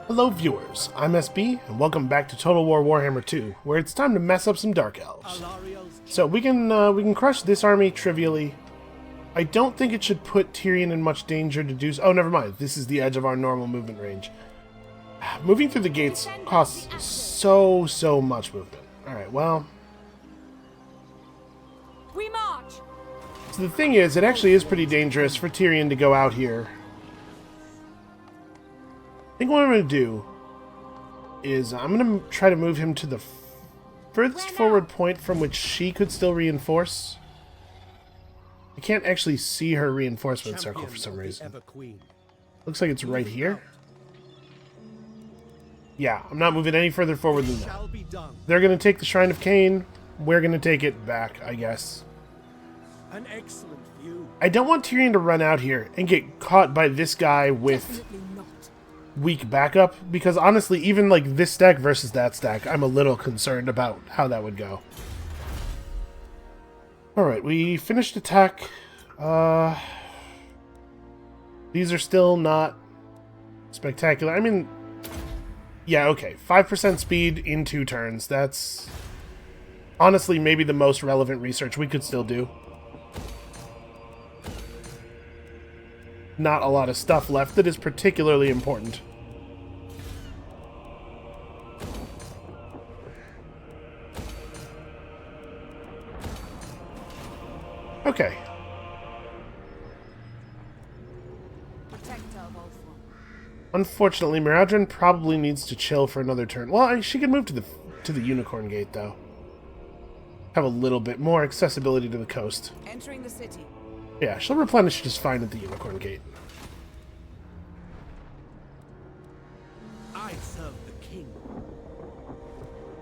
Hello viewers, I'm SB, and welcome back to Total War Warhammer 2, where it's time to mess up some Dark Elves. So we can crush this army trivially. I don't think it should put Tyrion in much danger to do so. Oh, never mind. This is the edge of our normal movement range. Moving through the gates costs so much movement. Alright, well... We march! So the thing is, it actually is pretty dangerous for Tyrion to go out here. I think what I'm going to do is I'm going to try to move him to the furthest forward point from which she could still reinforce. I can't actually see her reinforcement circle for some reason. Looks like it's right here. Yeah, I'm not moving any further forward than that. They're going to take the Shrine of Cain. We're going to take it back, I guess. An excellent view. I don't want Tyrion to run out here and get caught by this guy with weak backup, because honestly, even like this stack versus that stack, I'm a little concerned about how that would go. Alright, we finished attack. These are still not spectacular. I mean, yeah, okay. 5% speed in 2 turns. That's honestly maybe the most relevant research we could still do. Not a lot of stuff left that is particularly important. Okay. Unfortunately, Miradrin probably needs to chill for another turn. Well, she can move to the Unicorn Gate, though. Have a little bit more accessibility to the coast. Entering the city. Yeah, she'll replenish just fine at the Unicorn Gate. I serve the king.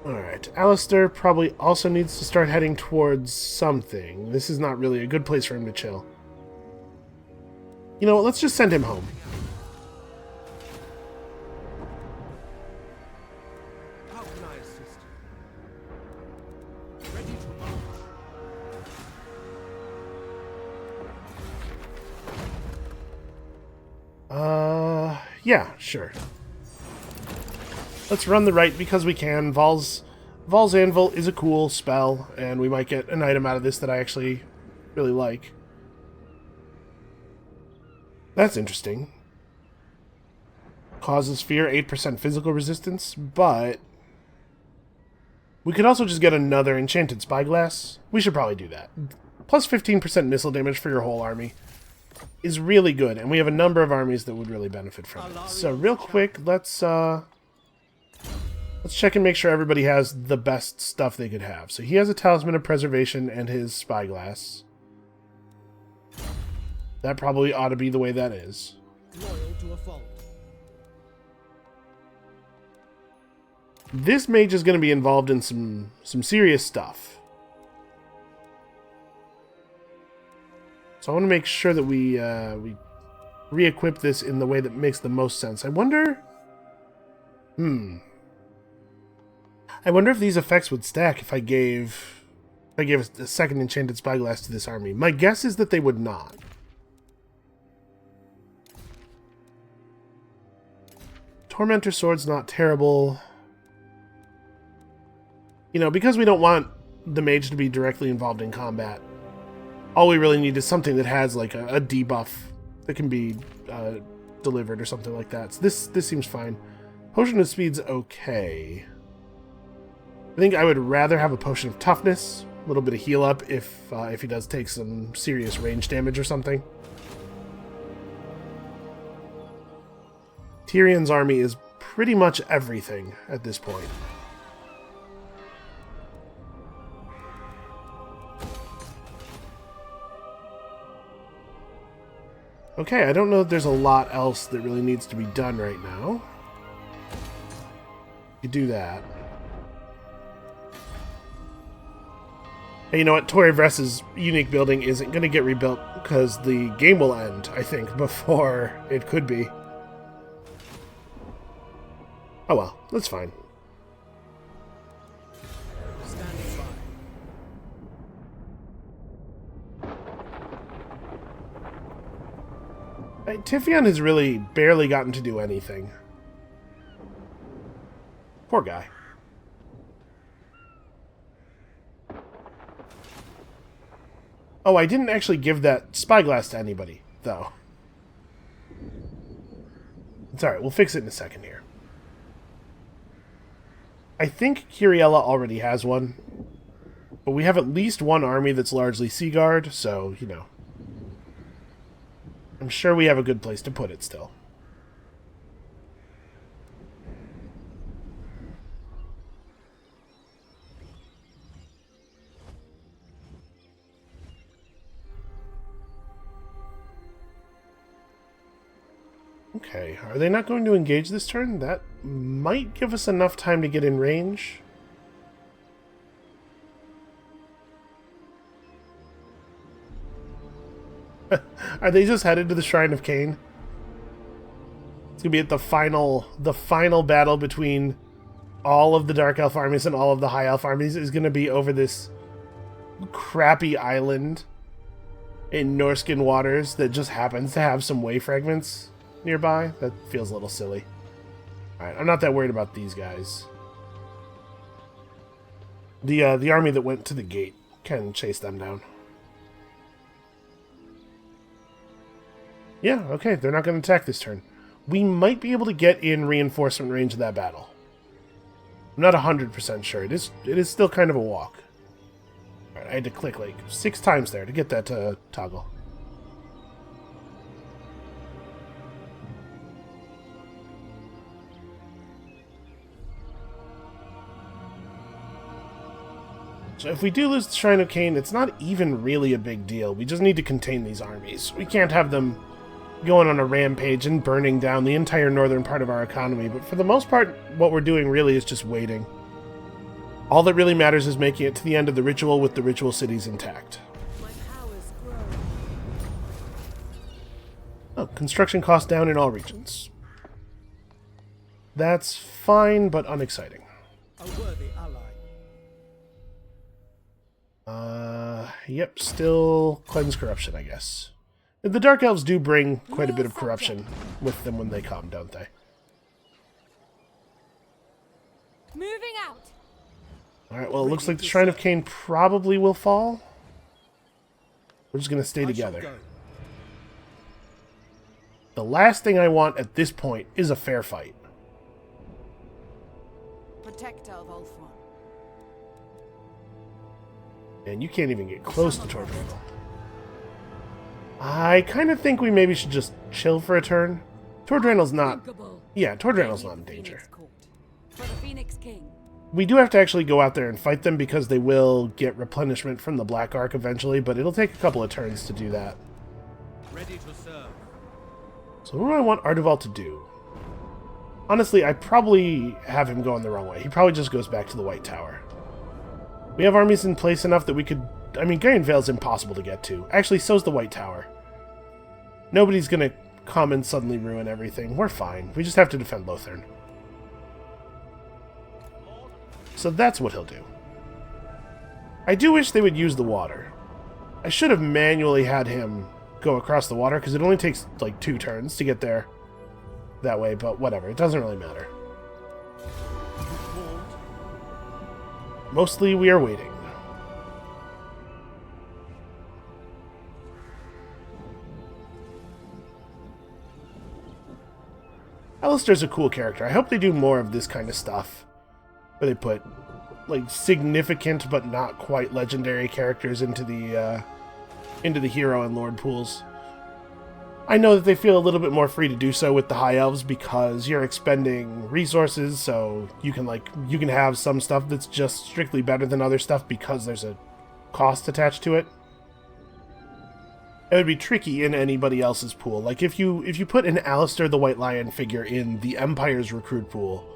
Alright, Alistair probably also needs to start heading towards something. This is not really a good place for him to chill. You know what, let's just send him home. How can I assist you? Ready to march. Yeah, sure. Let's run the right because we can. Val's Anvil is a cool spell, and we might get an item out of this that I actually really like. That's interesting. Causes fear, 8% physical resistance, but we could also just get another enchanted spyglass. We should probably do that. Plus 15% missile damage for your whole army is really good, and we have a number of armies that would really benefit from it. So real quick, let's check and make sure everybody has the best stuff they could have. So he has a Talisman of Preservation and his Spyglass. That probably ought to be the way that is. Loyal to a fault. This mage is going to be involved in some serious stuff. So I want to make sure that we re-equip this in the way that makes the most sense. I wonder... I wonder if these effects would stack if I gave a second enchanted spyglass to this army. My guess is that they would not. Tormentor Sword's not terrible. You know, because we don't want the mage to be directly involved in combat, all we really need is something that has like a debuff that can be delivered or something like that. So this seems fine. Potion of Speed's okay. I think I would rather have a Potion of Toughness, a little bit of heal up if he does take some serious range damage or something. Tyrion's army is pretty much everything at this point. Okay, I don't know if there's a lot else that really needs to be done right now. You do that. Hey, you know what? Torre Vress's unique building isn't going to get rebuilt because the game will end, I think, before it could be. Oh well, that's fine. Standing by. Tyrion has really barely gotten to do anything. Poor guy. Oh, I didn't actually give that spyglass to anybody, though. It's alright, we'll fix it in a second here. I think Curiella already has one, but we have at least one army that's largely Sea Guard, so, you know. I'm sure we have a good place to put it still. Okay, are they not going to engage this turn? That might give us enough time to get in range. Are they just headed to the Shrine of Cain? It's gonna be at the final battle between all of the Dark Elf armies and all of the High Elf armies is gonna be over this crappy island in Norskin waters that just happens to have some way fragments nearby. That feels a little silly. Alright, I'm not that worried about these guys. The army that went to the gate can chase them down. Yeah, okay, they're not going to attack this turn. We might be able to get in reinforcement range of that battle. I'm not 100% sure. It is still kind of a walk. Alright, I had to click like 6 times there to get that to toggle. So if we do lose the Shrine of Cain, it's not even really a big deal. We just need to contain these armies. We can't have them going on a rampage and burning down the entire northern part of our economy, but for the most part, what we're doing really is just waiting. All that really matters is making it to the end of the ritual with the ritual cities intact. My powers grow. Oh, construction costs down in all regions. That's fine, but unexciting. A worthy ally. Yep, still cleanse corruption, I guess. The Dark Elves do bring quite a bit of corruption with them when they come, don't they? Moving out. Alright, well, it looks like the Shrine of Cain probably will fall. We're just going to stay together. The last thing I want at this point is a fair fight. Protector of Ulthuan. And you can't even get close to Tordrangle. I kind of think we maybe should just chill for a turn. Tordrangel's not... Yeah, Tordrangel's not in danger. For the Phoenix King. We do have to actually go out there and fight them because they will get replenishment from the Black Ark eventually, but it'll take a couple of turns to do that. Ready to serve. So what do I want Arduval to do? Honestly, I probably have him going the wrong way. He probably just goes back to the White Tower. We have armies in place enough that we could... I mean, Gaian Vale's impossible to get to. Actually, so's the White Tower. Nobody's gonna come and suddenly ruin everything. We're fine. We just have to defend Lothern. So that's what he'll do. I do wish they would use the water. I should have manually had him go across the water, because it only takes, like, 2 turns to get there that way, but whatever. It doesn't really matter. Mostly we are waiting. Alistair's a cool character. I hope they do more of this kind of stuff. Where they put, like, significant but not quite legendary characters into the hero and lord pools. I know that they feel a little bit more free to do so with the High Elves because you're expending resources, so you can have some stuff that's just strictly better than other stuff because there's a cost attached to it. It would be tricky in anybody else's pool. Like if you put an Alistair the White Lion figure in the Empire's recruit pool,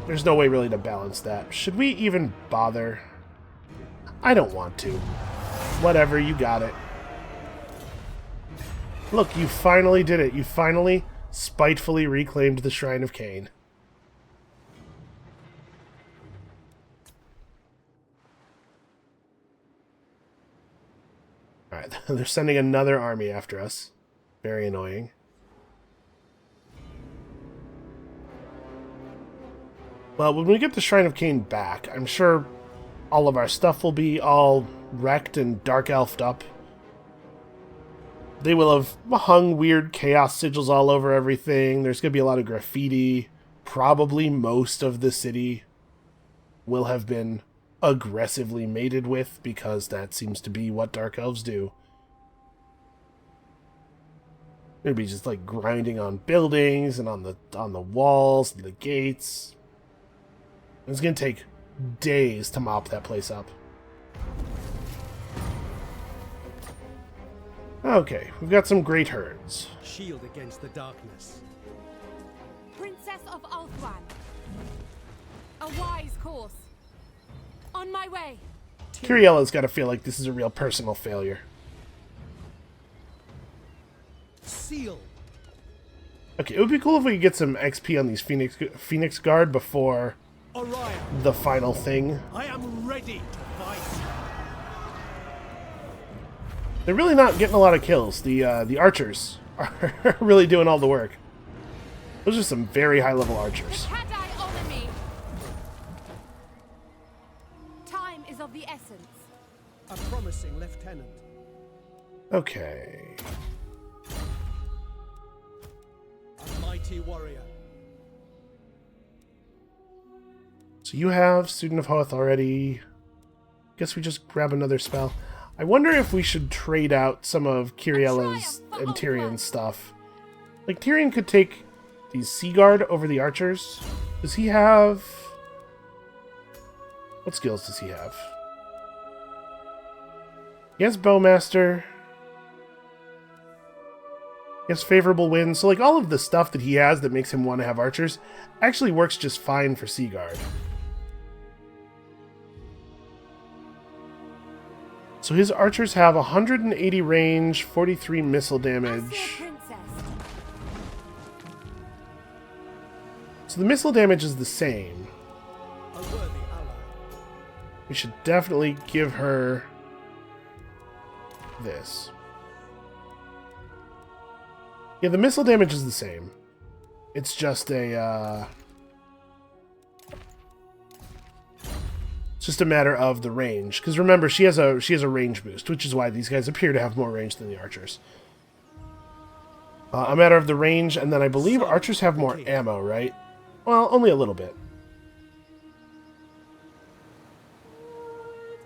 there's no way really to balance that. Should we even bother? I don't want to. Whatever, you got it. Look, you finally did it. You finally spitefully reclaimed the Shrine of Cain. Alright, they're sending another army after us. Very annoying. Well, when we get the Shrine of Cain back, I'm sure all of our stuff will be all wrecked and dark elfed up. They will have hung weird chaos sigils all over everything. There's going to be a lot of graffiti. Probably most of the city will have been aggressively mated with, because that seems to be what dark elves do. They'll be just like grinding on buildings and on the walls and the gates. It's going to take days to mop that place up. Okay, we've got some great herds. Shield against the darkness. Princess of Ulthuan. A wise course. On my way. Kiriella's got to feel like this is a real personal failure. Seal. Okay, it would be cool if we could get some XP on these Phoenix Guard before Orion. the final thing. I am ready to fight. They're really not getting a lot of kills. The archers are really doing all the work. Those are some very high-level archers. Hadai honor me. Time is of the essence. A promising lieutenant. Okay. A mighty warrior. So you have Student of Hoth already. Guess we just grab another spell. I wonder if we should trade out some of Kiriella's and Tyrion's stuff. Like, Tyrion could take these Sea Guard over the archers. Does he have... What skills does he have? He has Bowmaster. He has Favorable Wind. So, like, all of the stuff that he has that makes him want to have archers actually works just fine for Sea Guard. So his archers have 180 range, 43 missile damage. So the missile damage is the same. A worthy ally. We should definitely give her this. Yeah, the missile damage is the same. It's just a it's just a matter of the range, because remember, she has a range boost, which is why these guys appear to have more range than the archers. A matter of the range, and then I believe archers have more ammo, right? Well, only a little bit.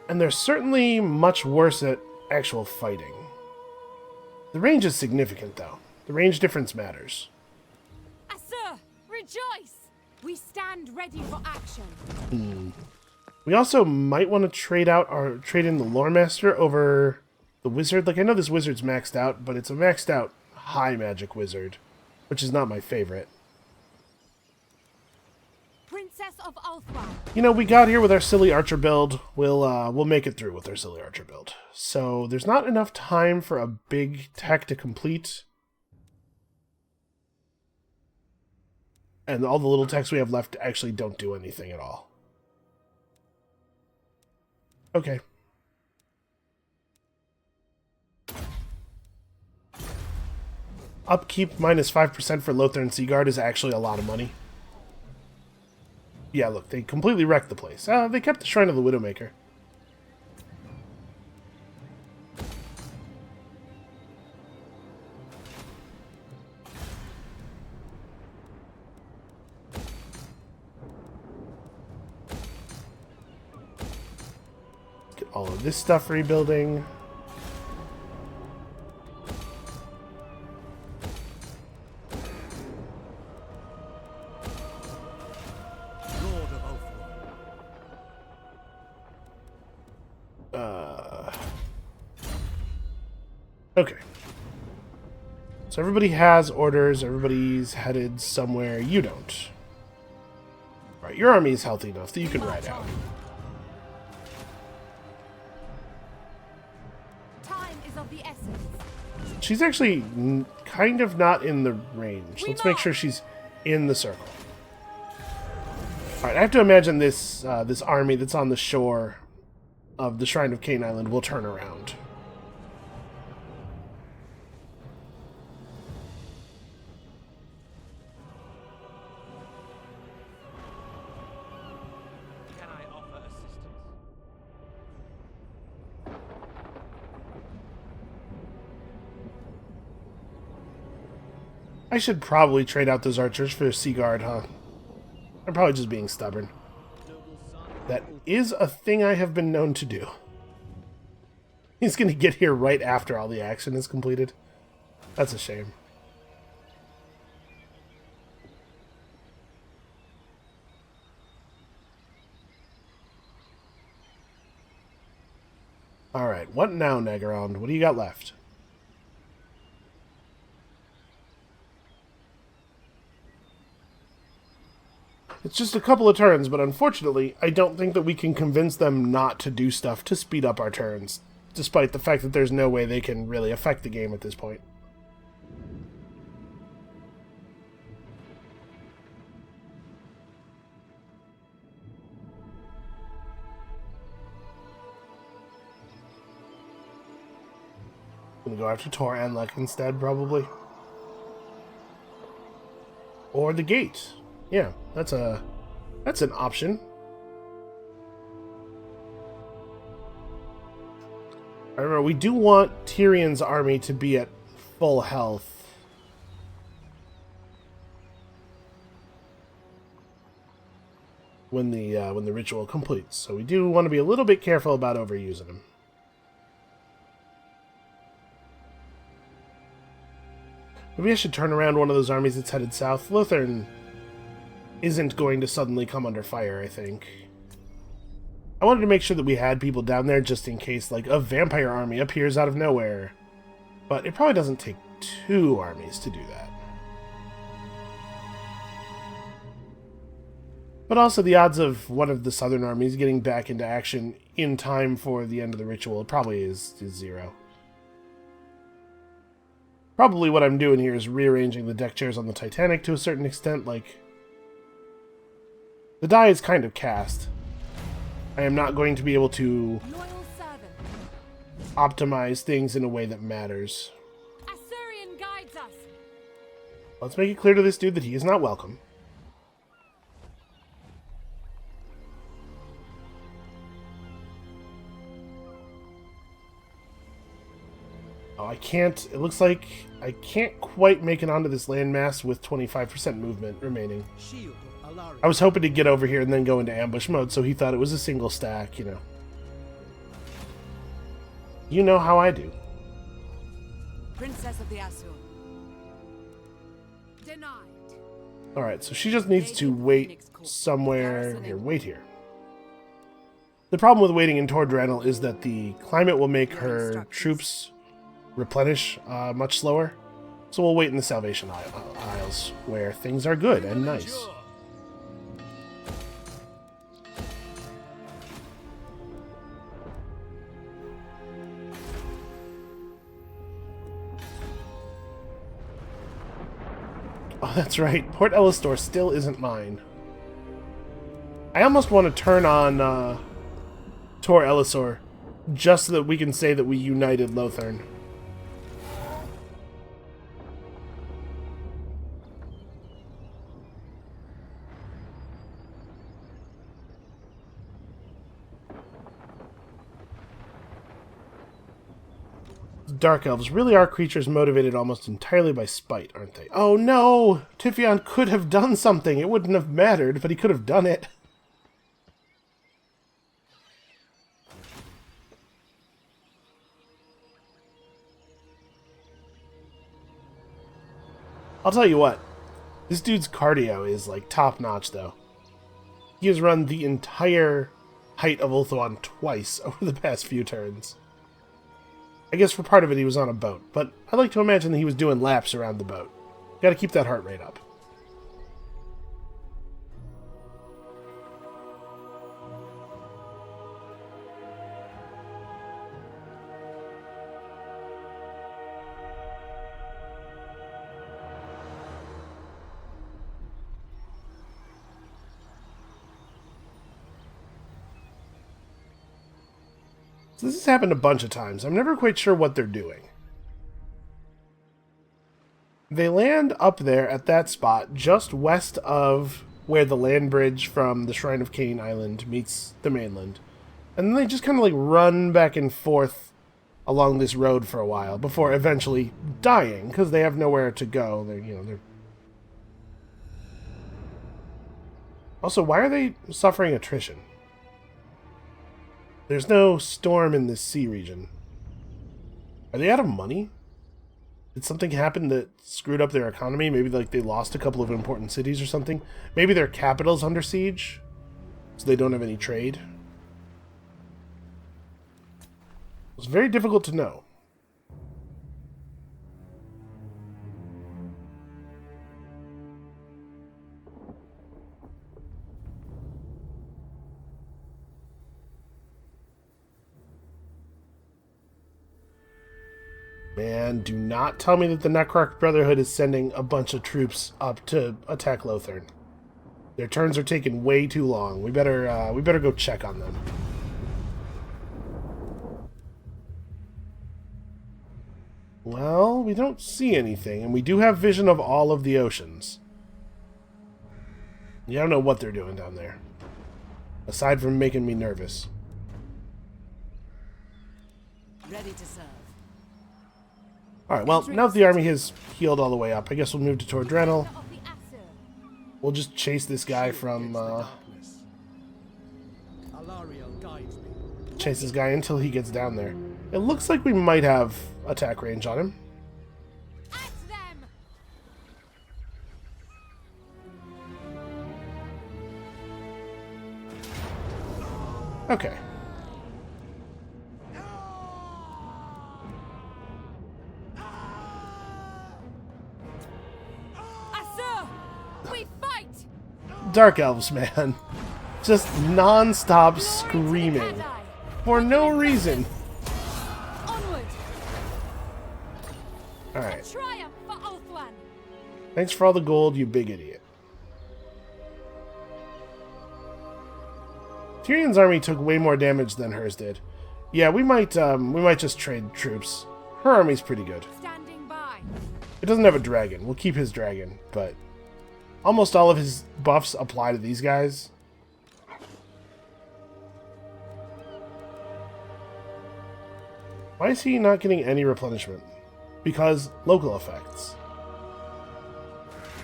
And they're certainly much worse at actual fighting. The range is significant, though. The range difference matters. Assur, rejoice! We stand ready for action. We also might want to trade in the Lore Master over the Wizard. Like, I know this Wizard's maxed out, but it's a maxed out high magic Wizard, which is not my favorite. Princess of Ulthuan. You know, we got here with our silly Archer build. We'll make it through with our silly Archer build. So there's not enough time for a big tech to complete. And all the little techs we have left actually don't do anything at all. Okay. Upkeep minus 5% for Lothar and Seaguard is actually a lot of money. Yeah, look, they completely wrecked the place. They kept the Shrine of the Widowmaker. Get all of this stuff rebuilding. Lord of Ulthuan. Okay. So everybody has orders, everybody's headed somewhere. You don't. Alright, your army is healthy enough that you can ride out. Time is of the essence. She's actually kind of not in the range. Let's make sure she's in the circle. Alright, I have to imagine this this army that's on the shore of the Shrine of Cain Island will turn around. I should probably trade out those archers for a Sea Guard, huh? I'm probably just being stubborn. That is a thing I have been known to do. He's going to get here right after all the action is completed. That's a shame. Alright, what now, Nagaround? What do you got left? It's just a couple of turns, but unfortunately, I don't think that we can convince them not to do stuff to speed up our turns, despite the fact that there's no way they can really affect the game at this point. I'm gonna go after Tor Anlek instead, probably. Or the gate. Yeah, that's an option. Remember, we do want Tyrion's army to be at full health. When the ritual completes. So we do want to be a little bit careful about overusing him. Maybe I should turn around one of those armies that's headed south. Lothern isn't going to suddenly come under fire, I think. I wanted to make sure that we had people down there just in case, like, a vampire army appears out of nowhere. But it probably doesn't take 2 armies to do that. But also the odds of one of the southern armies getting back into action in time for the end of the ritual probably is 0. Probably what I'm doing here is rearranging the deck chairs on the Titanic to a certain extent, like... The die is kind of cast. I am not going to be able to optimize things in a way that matters. Assyrian guides us. Let's make it clear to this dude that he is not welcome. Oh, I can't... It looks like I can't quite make it onto this landmass with 25% movement remaining. Shield of Alaric. I was hoping to get over here and then go into ambush mode, so he thought it was a single stack, you know. You know how I do. Princess of the Asur. Denied. Alright, so she just needs to wait somewhere... Here, wait here. The problem with waiting in Tordranel is that the climate will make her troops replenish much slower. So we'll wait in the Salvation Isles, where things are good and nice. Oh, that's right. Port Ellistor still isn't mine. I almost want to turn on Tor Ellisor, just so that we can say that we united Lothern. Dark Elves really are creatures motivated almost entirely by spite, aren't they? Oh no! Tyrion could have done something. It wouldn't have mattered, but he could have done it. I'll tell you what. This dude's cardio is, like, top-notch, though. He has run the entire height of Ulthuan twice over the past few turns. I guess for part of it he was on a boat, but I like to imagine that he was doing laps around the boat. Gotta keep that heart rate up. So this has happened a bunch of times. I'm never quite sure what they're doing. They land up there at that spot, just west of where the land bridge from the Shrine of Cain Island meets the mainland. And then they just kind of like run back and forth along this road for a while before eventually dying because they have nowhere to go. They're also, why are they suffering attrition? There's no storm in this sea region. Are they out of money? Did something happen that screwed up their economy? Maybe like they lost a couple of important cities or something? Maybe their capital's under siege, so they don't have any trade? It's very difficult to know. Man, do not tell me that the Necroc Brotherhood is sending a bunch of troops up to attack Lothern. Their turns are taking way too long. We better go check on them. Well, we don't see anything, and we do have vision of all of the oceans. Yeah, I don't know what they're doing down there, aside from making me nervous. Ready to serve. Alright, well, now that the army has healed all the way up, I guess we'll move to Tordrenal. Of the Asur. We'll just chase this guy from, Darkness. Alariel guides me. chase this guy until he gets down there. It looks like we might have attack range on him. At them. Okay. Asur, we fight. Dark Elves, man. Just non-stop screaming. For no reason. Onward. Alright. Triumph for Ulthuan. Thanks for all the gold, you big idiot. Tyrion's army took way more damage than hers did. Yeah, we might just trade troops. Her army's pretty good. Standing by. It doesn't have a dragon. We'll keep his dragon, but almost all of his buffs apply to these guys. Why is he not getting any replenishment? Because local effects.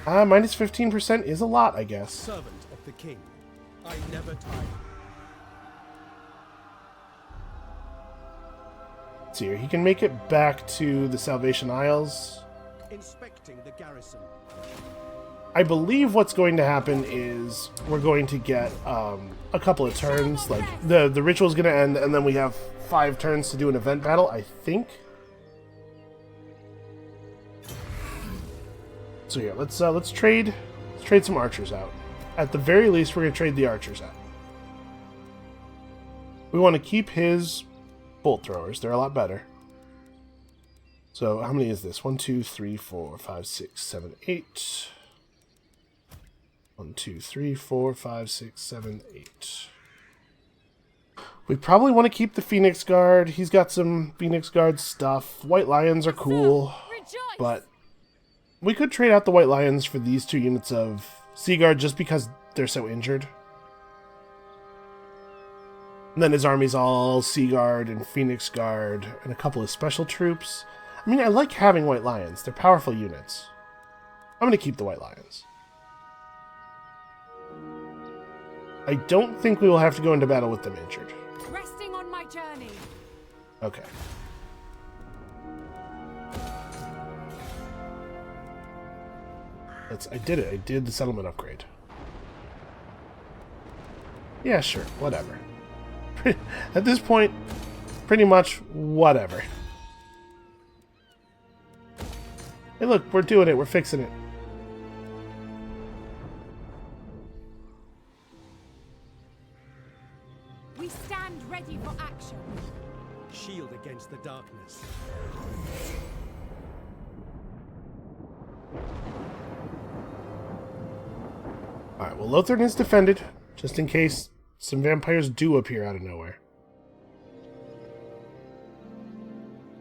Minus 15% is a lot, I guess. Servant of the king. I never tire. Let's see here. He can make it back to the Salvation Isles. Inspecting the garrison. I believe what's going to happen is we're going to get a couple of turns. Like the ritual's going to end, and then we have 5 turns to do an event battle, I think. So yeah, let's trade some archers out. At the very least, we're going to trade the archers out. We want to keep his bolt throwers. They're a lot better. So how many is this? 1, 2, 3, 4, 5, 6, 7, 8. 1, 2, 3, 4, 5, 6, 7, 8. We probably want to keep the Phoenix Guard. He's got some Phoenix Guard stuff. White Lions are cool, Rejoice. but we could trade out the White Lions for these 2 units of Sea Guard just because they're so injured. And then his army's all Sea Guard and Phoenix Guard and a couple of special troops. I mean, I like having White Lions. They're powerful units. I'm going to keep the White Lions. I don't think we will have to go into battle with them injured. Resting on my journey. Okay. I did it. I did the settlement upgrade. Yeah, sure. Whatever. At this point, pretty much whatever. Hey, look, we're doing it. We're fixing it. We stand ready for action. Shield against the darkness. Alright, well, Lothern is defended, just in case some vampires do appear out of nowhere.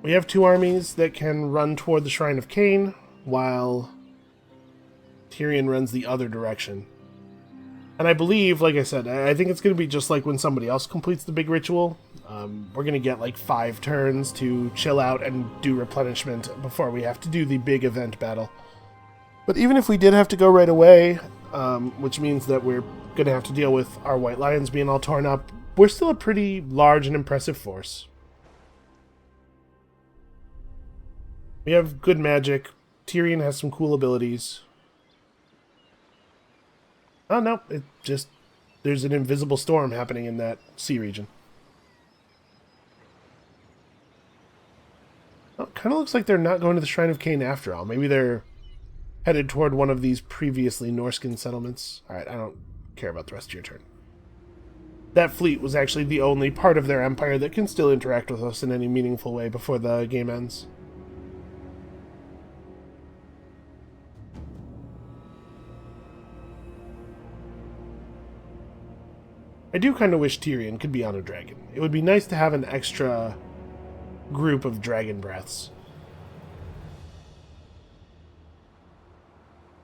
We have 2 armies that can run toward the Shrine of Cain, while Tyrion runs the other direction. And I believe, like I said, I think it's going to be just like when somebody else completes the big ritual. We're going to get like 5 turns to chill out and do replenishment before we have to do the big event battle. But even if we did have to go right away, which means that we're going to have to deal with our white lions being all torn up, we're still a pretty large and impressive force. We have good magic. Tyrion has some cool abilities. Oh no, it just... there's an invisible storm happening in that sea region. Oh, kind of looks like they're not going to the Shrine of Cain after all. Maybe they're headed toward one of these previously Norscan settlements. Alright, I don't care about the rest of your turn. That fleet was actually the only part of their empire that can still interact with us in any meaningful way before the game ends. I do kind of wish Tyrion could be on a dragon. It would be nice to have an extra group of dragon breaths.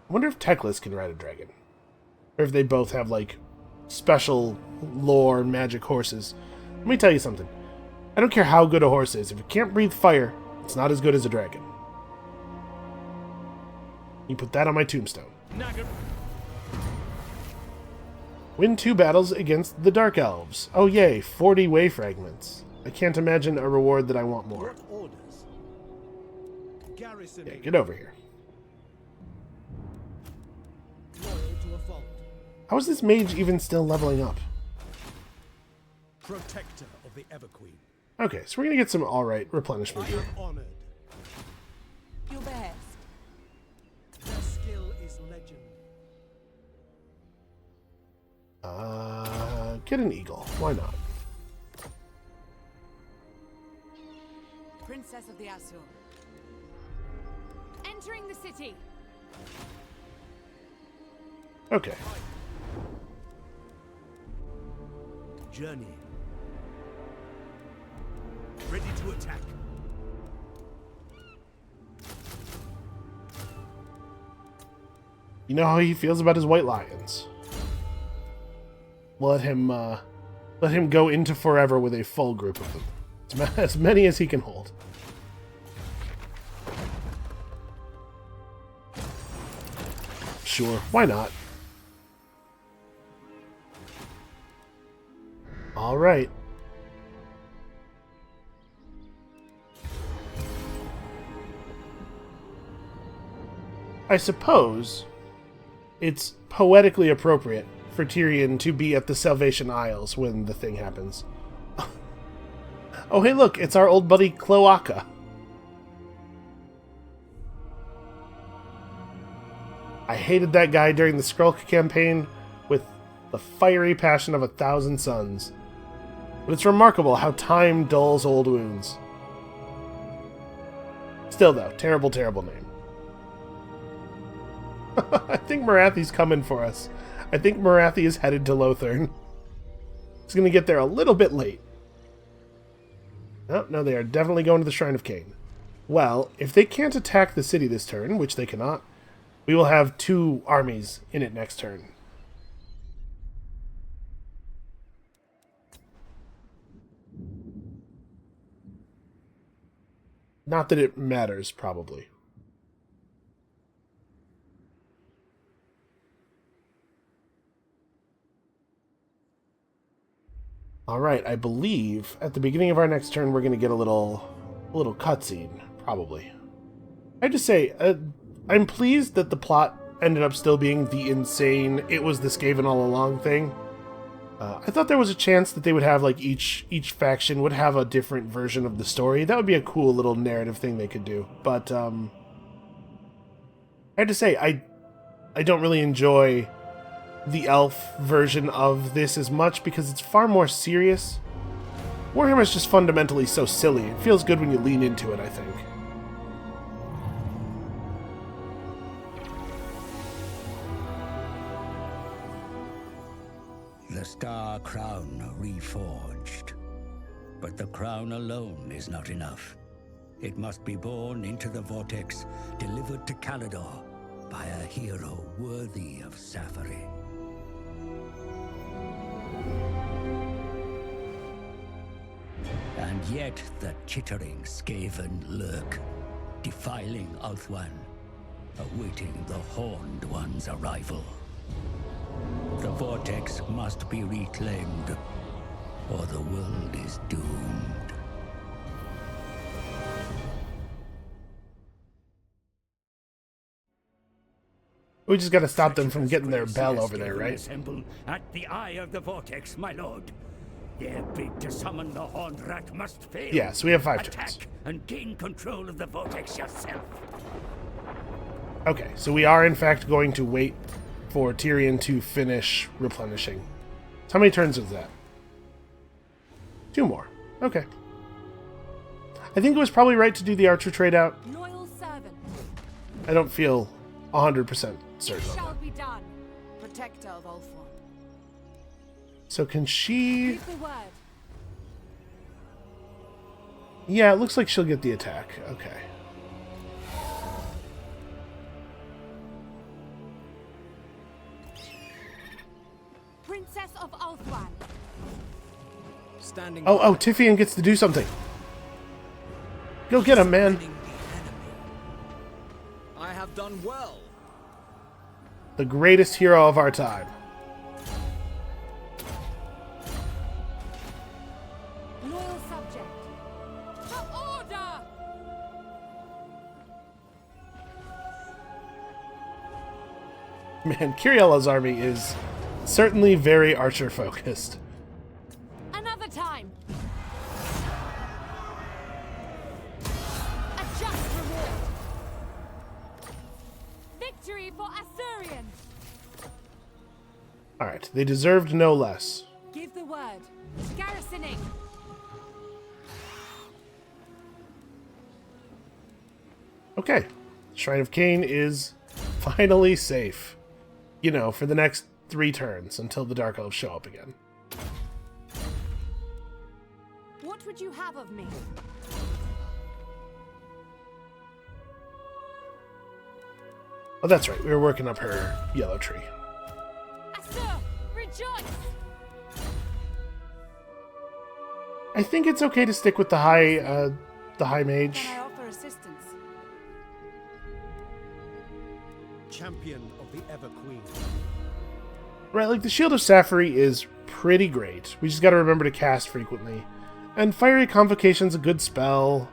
I wonder if Teclis can ride a dragon. Or if they both have, like, special lore magic horses. Let me tell you something. I don't care how good a horse is. If it can't breathe fire, it's not as good as a dragon. You put that on my tombstone. Win 2 battles against the Dark Elves. Oh yay, 40 way fragments. I can't imagine a reward that I want more. What orders? Garrison. Yeah, get over here. Loyal to a fault. How is this mage even still leveling up? Protector of the Everqueen. Okay, so we're gonna get some alright replenishment I here. am honored. Your best. Their skill is legend. Get an eagle. Why not? Princess of the Azure. Entering the city. Okay. Journey. Ready to attack. You know how he feels about his white lions. Let him go into forever with a full group of them. As many as he can hold. Sure, why not? Alright. I suppose it's poetically appropriate for Tyrion to be at the Salvation Isles when the thing happens. Oh, hey, look, it's our old buddy Cloaca. I hated that guy during the Skrulk campaign with the fiery passion of 1,000 suns. But it's remarkable how time dulls old wounds. Still, though, terrible, terrible name. I think Marathi's coming for us. I think Marathi is headed to Lothern. He's going to get there a little bit late. Oh, no, they are definitely going to the Shrine of Cain. Well, if they can't attack the city this turn, which they cannot, we will have 2 armies in it next turn. Not that it matters, probably. Alright, I believe at the beginning of our next turn we're going to get a little cutscene, probably. I have to say, I'm pleased that the plot ended up still being the insane, it was the Skaven all along thing. I thought there was a chance that they would have, like, each faction would have a different version of the story. That would be a cool little narrative thing they could do. But, I have to say, I don't really enjoy the elf version of this as much because it's far more serious. Warhammer is just fundamentally so silly. It feels good when you lean into it, I think. The Star Crown reforged. But the crown alone is not enough. It must be born into the Vortex, delivered to Caledor by a hero worthy of Safari. And yet the chittering Skaven lurk, defiling Ulthuan, awaiting the Horned One's arrival. The Vortex must be reclaimed, or the world is doomed. We just gotta stop them from getting their bell over there, right? Assemble at the eye of the Vortex, my lord. Their bid to summon the Horned Rat must fail. Yeah, so we have 5 Attack turns. and gain control of the Vortex yourself. Okay, so we are in fact going to wait for Tyrion to finish replenishing. So how many turns is that? 2 more. Okay. I think it was probably right to do the archer trade out. Loyal servant. I don't feel 100% It certain on shall that. be done. Protector of Ulthuan. So can she... Give the word. Yeah, it looks like she'll get the attack. Okay. Princess of Ulthuan. Standing Oh, Tyrion gets to do something. Go get him, man. Surrounding the enemy. I have done well. The greatest hero of our time. Loyal subject. To order! Man, Kiriella's army is certainly very archer focused. Another time. A just reward. Victory for Assyrian. Alright, they deserved no less. Give the word. Garrisoning. Okay. Shrine of Cain is finally safe. You know, for the next 3 turns until the Dark Elves show up again. What would you have of me? Oh, that's right. We were working up her yellow tree. Assur, rejoice! I think it's okay to stick with the high mage. Can I offer assistance? Champion of the Ever Queen. Right, like the Shield of Sapphire is pretty great. We just gotta remember to cast frequently. And Fiery Convocation's a good spell.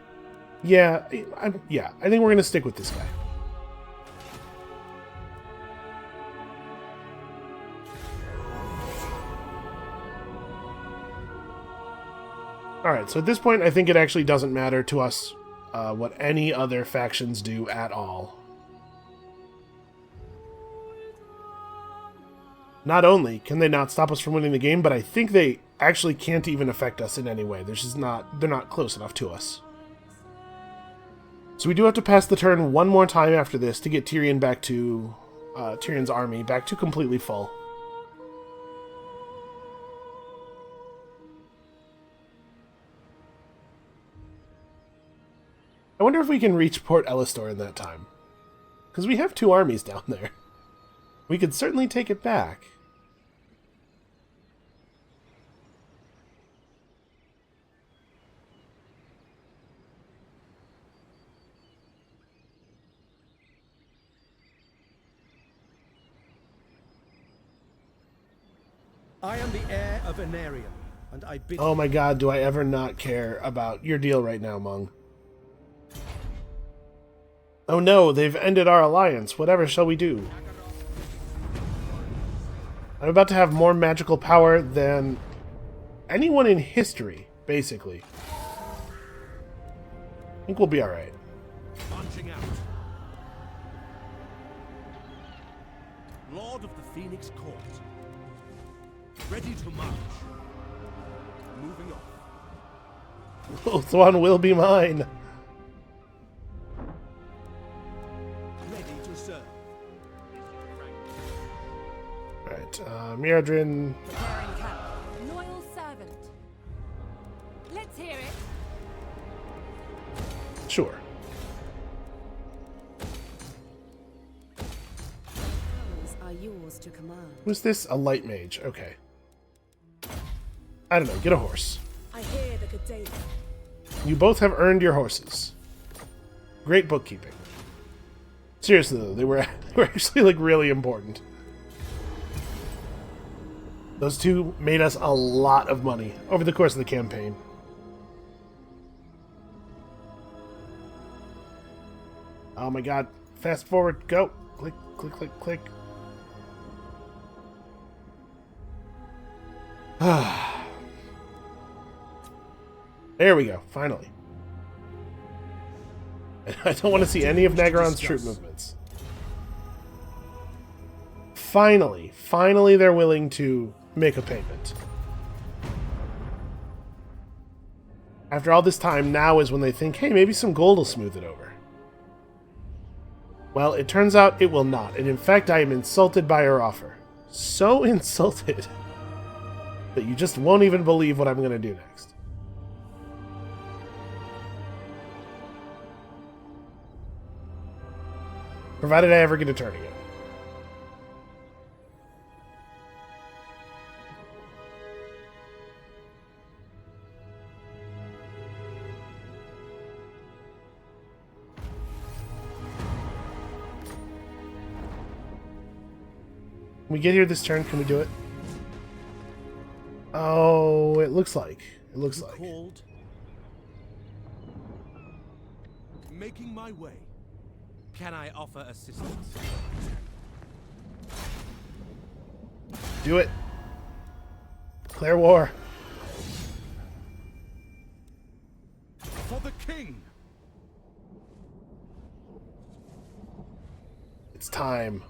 Yeah, I think we're gonna stick with this guy. Alright, so at this point, I think it actually doesn't matter to us what any other factions do at all. Not only can they not stop us from winning the game, but I think they actually can't even affect us in any way. They're not close enough to us. So we do have to pass the turn one more time after this to get Tyrion back to Tyrion's army back to completely full. I wonder if we can reach Port Elistor in that time. Because we have 2 armies down there. We could certainly take it back. I am the heir of Anarion, and I bid Oh my god, do I ever not care about your deal right now, Mung. Oh no, they've ended our alliance. Whatever shall we do? I'm about to have more magical power than anyone in history, basically. I think we'll be alright. marching out. Lord of the Phoenix Court. Ready to march. Moving on. Both one will be mine. Ready to serve. Alright, Miradrin. Preparing camp. Loyal servant. Let's hear it. Sure. Powers are yours to command. Who's this? A light mage. Okay. I don't know. Get a horse. I hear the good day. You both have earned your horses. Great bookkeeping. Seriously, though, they were actually, like, really important. Those two made us a lot of money over the course of the campaign. Oh my god. Fast forward. Go. Click, click, click, click. There we go. Finally. I don't want to see any of Nagaron's troop movements. Finally. Finally they're willing to make a payment. After all this time, now is when they think, hey, maybe some gold will smooth it over. Well, it turns out it will not, and in fact I am insulted by her offer. So insulted that you just won't even believe what I'm going to do next. Provided I ever get a turn again. Can we get here this turn? Can we do it? Oh, it looks like. It looks like. Called. Making my way. Can I offer assistance? Do it. Declare war. For the king. It's time.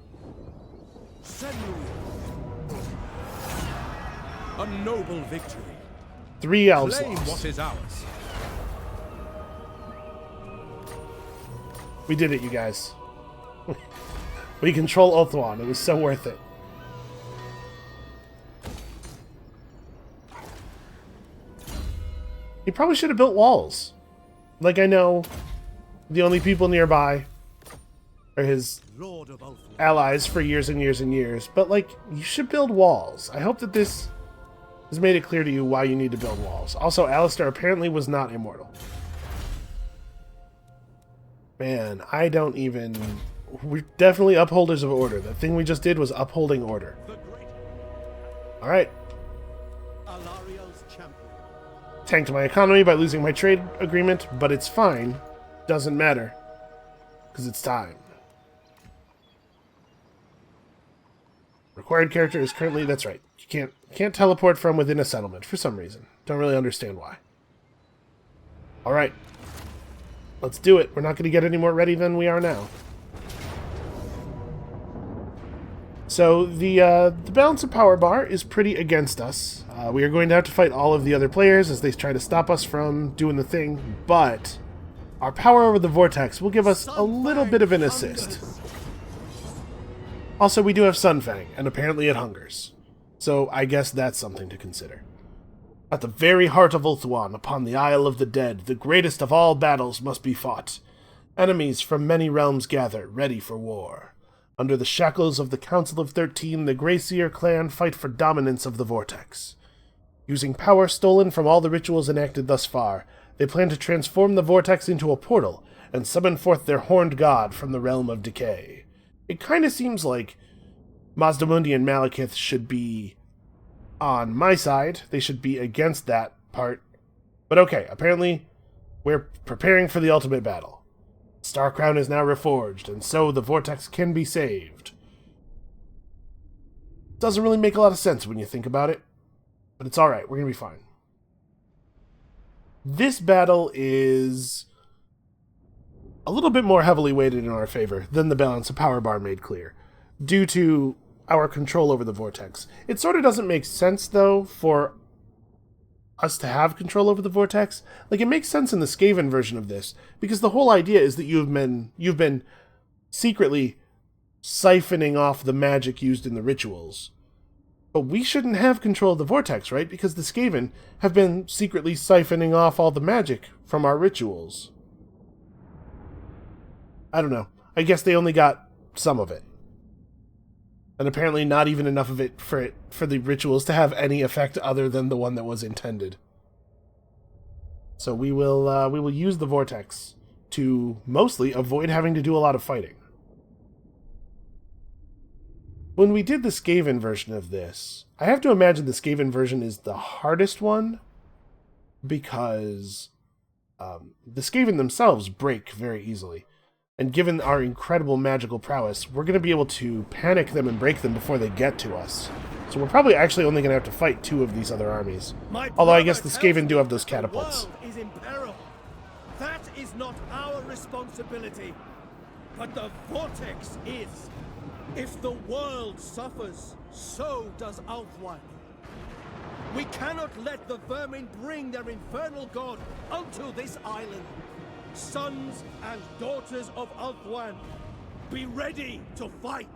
Send me. A noble victory. 3 elves Claim lost. what is ours. We did it, you guys. We control Ulthuan. It was so worth it. He probably should have built walls. Like, I know the only people nearby are his Lord of Ulthuan. allies for years and years and years, but, like, you should build walls. I hope that this has made it clear to you why you need to build walls. Also, Alistair apparently was not immortal. Man, I don't even... We're definitely upholders of order. The thing we just did was upholding order. The great Alright. Alariel's champion. Tanked my economy by losing my trade agreement, but it's fine. Doesn't matter. Because it's time. Required character is currently... That's right. You can't teleport from within a settlement for some reason. Don't really understand why. Alright. Let's do it. We're not going to get any more ready than we are now. So the balance of power bar is pretty against us. We are going to have to fight all of the other players as they try to stop us from doing the thing, but our power over the vortex will give us a little bit of an assist. Also, we do have Sunfang, and apparently it hungers. So I guess that's something to consider. At the very heart of Ulthuan, upon the Isle of the Dead, the greatest of all battles must be fought. Enemies from many realms gather, ready for war. Under the shackles of the Council of 13, the Greyseer clan fight for dominance of the Vortex. Using power stolen from all the rituals enacted thus far, they plan to transform the Vortex into a portal and summon forth their horned god from the realm of decay. It kind of seems like Mazdamundi and Malekith should be on my side. They should be against that part. But okay, apparently we're preparing for the ultimate battle. Star Crown is now reforged, and so the Vortex can be saved. Doesn't really make a lot of sense when you think about it, but it's alright, we're gonna be fine. This battle is a little bit more heavily weighted in our favor than the balance of power bar made clear, due to our control over the Vortex. It sort of doesn't make sense, though, for us to have control over the Vortex. Like, it makes sense in the Skaven version of this, because the whole idea is that you've been secretly siphoning off the magic used in the rituals. But we shouldn't have control of the Vortex, right? Because the Skaven have been secretly siphoning off all the magic from our rituals. I don't know. I guess they only got some of it. And apparently not even enough of it for the rituals to have any effect other than the one that was intended. So we will use the vortex to mostly avoid having to do a lot of fighting. When we did the Skaven version of this, I have to imagine the Skaven version is the hardest one because the Skaven themselves break very easily. And given our incredible magical prowess, we're going to be able to panic them and break them before they get to us. So we're probably actually only going to have to fight 2 of these other armies. Although I guess the Skaven do have those catapults. The world is in peril. That is not our responsibility, but the Vortex is. If the world suffers, so does Ulthuan. We cannot let the vermin bring their infernal god onto this island. Sons and daughters of Ulthuan, be ready to fight.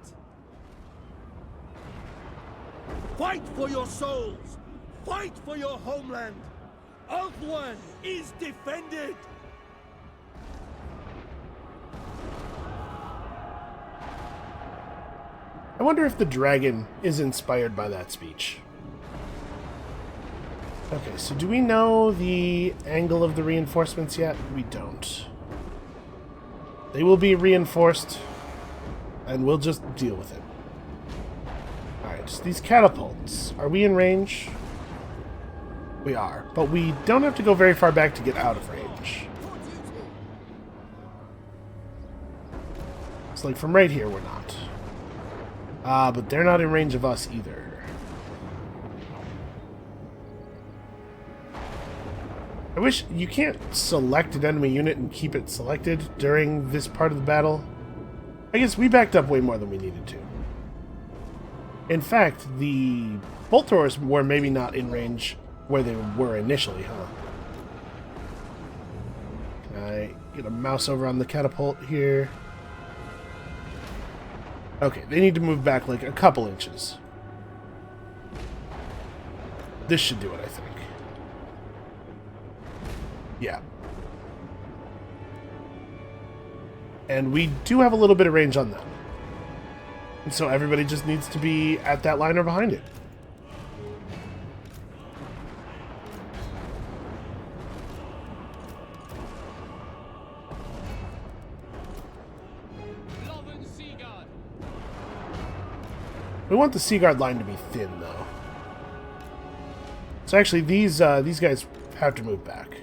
Fight for your souls. Fight for your homeland. Ulthuan is defended. I wonder if the dragon is inspired by that speech. Okay, so do we know the angle of the reinforcements yet? We don't. They will be reinforced, and we'll just deal with it. Alright, so these catapults. Are we in range? We are, but we don't have to go very far back to get out of range. It's like from right here we're not. But they're not in range of us either. I wish you can't select an enemy unit and keep it selected during this part of the battle. I guess we backed up way more than we needed to. In fact, the bolt throwers were maybe not in range where they were initially, huh? Can I get a mouse over on the catapult here? Okay, they need to move back like a couple inches. This should do it, I think. Yeah. And we do have a little bit of range on them. And so everybody just needs to be at that line or behind it. We want the Sea Guard line to be thin, though. So actually, these guys have to move back.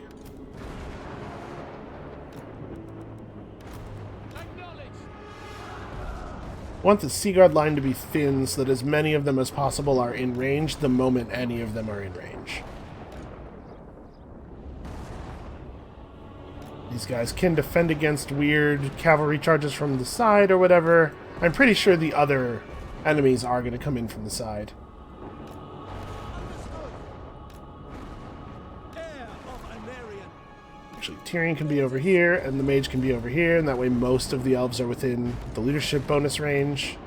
I want the Sea Guard line to be thin so that as many of them as possible are in range the moment any of them are in range. These guys can defend against weird cavalry charges from the side or whatever. I'm pretty sure the other enemies are going to come in from the side. Actually, Tyrion can be over here, and the mage can be over here, and that way most of the elves are within the leadership bonus range.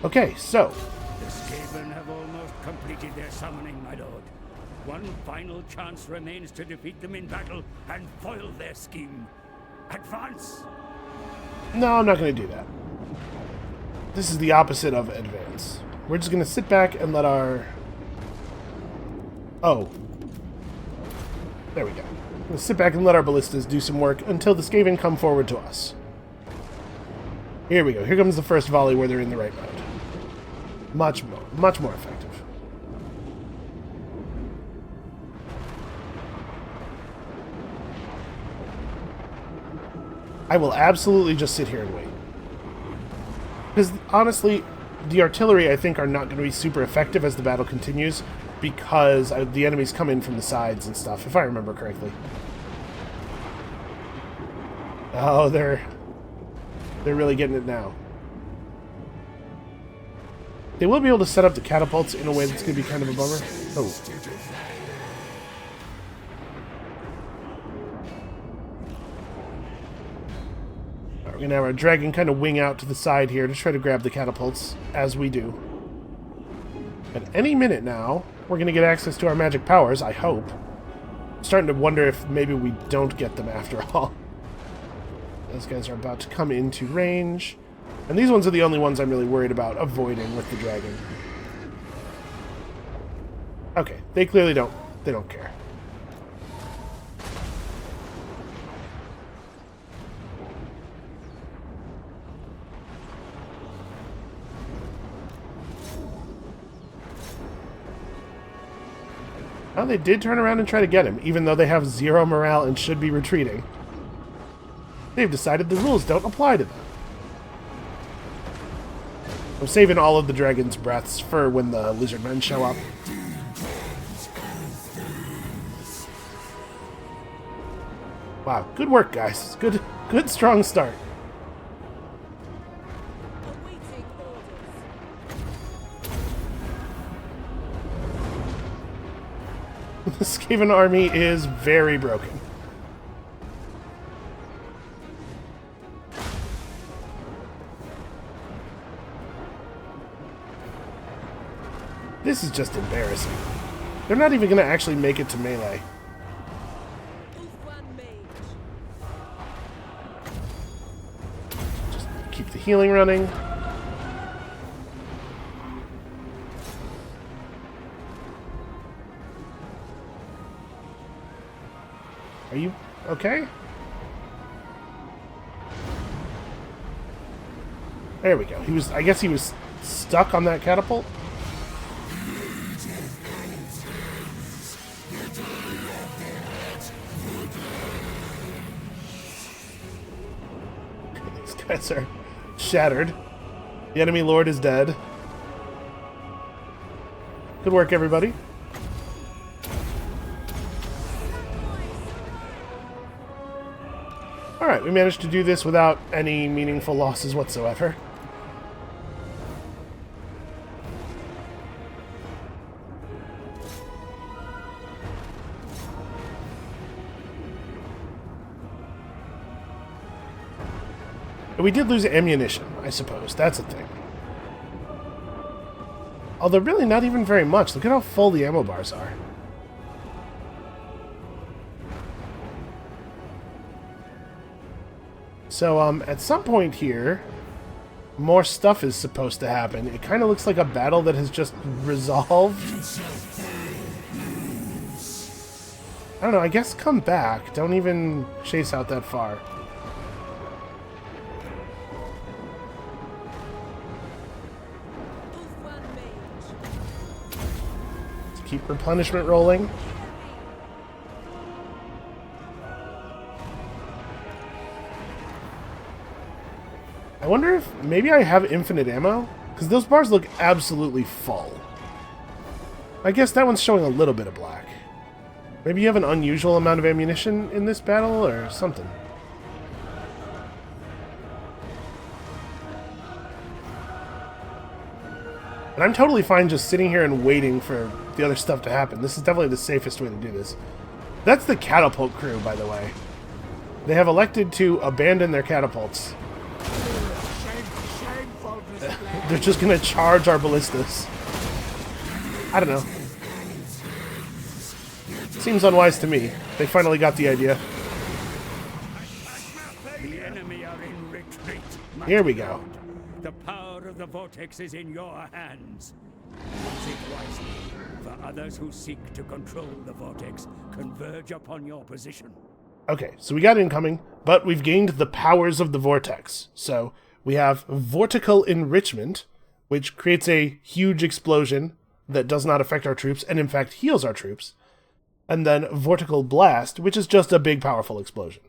Okay, so The Skaven have almost completed their summoning, my lord. One final chance remains to defeat them in battle and foil their scheme. Advance! no, I'm not going to do that. This is the opposite of advance. We're just going to sit back and let our... Oh. There we go. We'll sit back and let our ballistas do some work until the Skaven come forward to us. Here we go. Here comes the first volley where they're in the right mode. Much more effective. I will absolutely just sit here and wait. Because, honestly, the artillery, I think, are not going to be super effective as the battle continues, because the enemies come in from the sides and stuff, if I remember correctly. Oh, they're really getting it now. They will be able to set up the catapults in a way that's going to be kind of a bummer. Oh. We're going to have our dragon kind of wing out to the side here to try to grab the catapults, as we do. At any minute now, we're going to get access to our magic powers, I hope. I'm starting to wonder if maybe we don't get them after all. Those guys are about to come into range. And these ones are the only ones I'm really worried about avoiding with the dragon. Okay, they clearly don't care. Well, they did turn around and try to get him, even though they have 0 morale and should be retreating. They've decided the rules don't apply to them. I'm saving all of the dragon's breaths for when the lizard men show up. Wow, good work, guys. Good strong start. Awaiting orders. The Skaven army is very broken. This is just embarrassing. They're not even going to actually make it to melee. Ulfwan Mage. Just keep the healing running. Are you okay? There we go. I guess he was stuck on that catapult. These guys are shattered. The enemy lord is dead. Good work, everybody. Alright, we managed to do this without any meaningful losses whatsoever. We did lose ammunition, I suppose. That's a thing. Although really not even very much. Look at how full the ammo bars are. So, at some point here, more stuff is supposed to happen. It kind of looks like a battle that has just resolved. I don't know, I guess come back. Don't even chase out that far. Ulfwan Mage. Let's keep replenishment rolling. I wonder if maybe I have infinite ammo? Because those bars look absolutely full. I guess that one's showing a little bit of black. Maybe you have an unusual amount of ammunition in this battle or something. And I'm totally fine just sitting here and waiting for the other stuff to happen. This is definitely the safest way to do this. That's the catapult crew, by the way. They have elected to abandon their catapults. They're just gonna charge our ballistas. I don't know. Seems unwise to me. They finally got the idea. The enemy are in retreat. my Here we go. lord. The power of the Vortex is in your hands. Use it wisely, for others who seek to control the Vortex converge upon your position. Okay, so we got incoming, but we've gained the powers of the Vortex. So we have Vortical Enrichment, which creates a huge explosion that does not affect our troops, and in fact heals our troops. And then Vortical Blast, which is just a big, powerful explosion.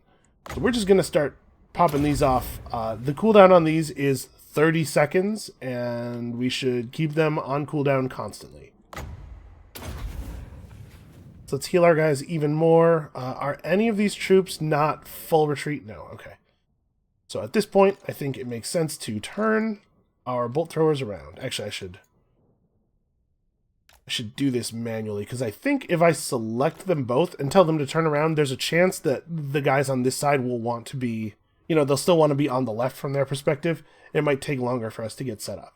So we're just going to start popping these off. The cooldown on these is 30 seconds, and we should keep them on cooldown constantly. So let's heal our guys even more. Are any of these troops not full retreat? No, okay. So at this point, I think it makes sense to turn our bolt throwers around. Actually, I should do this manually, because I think if I select them both and tell them to turn around, there's a chance that the guys on this side will want to be, you know, they'll still want to be on the left from their perspective. It might take longer for us to get set up.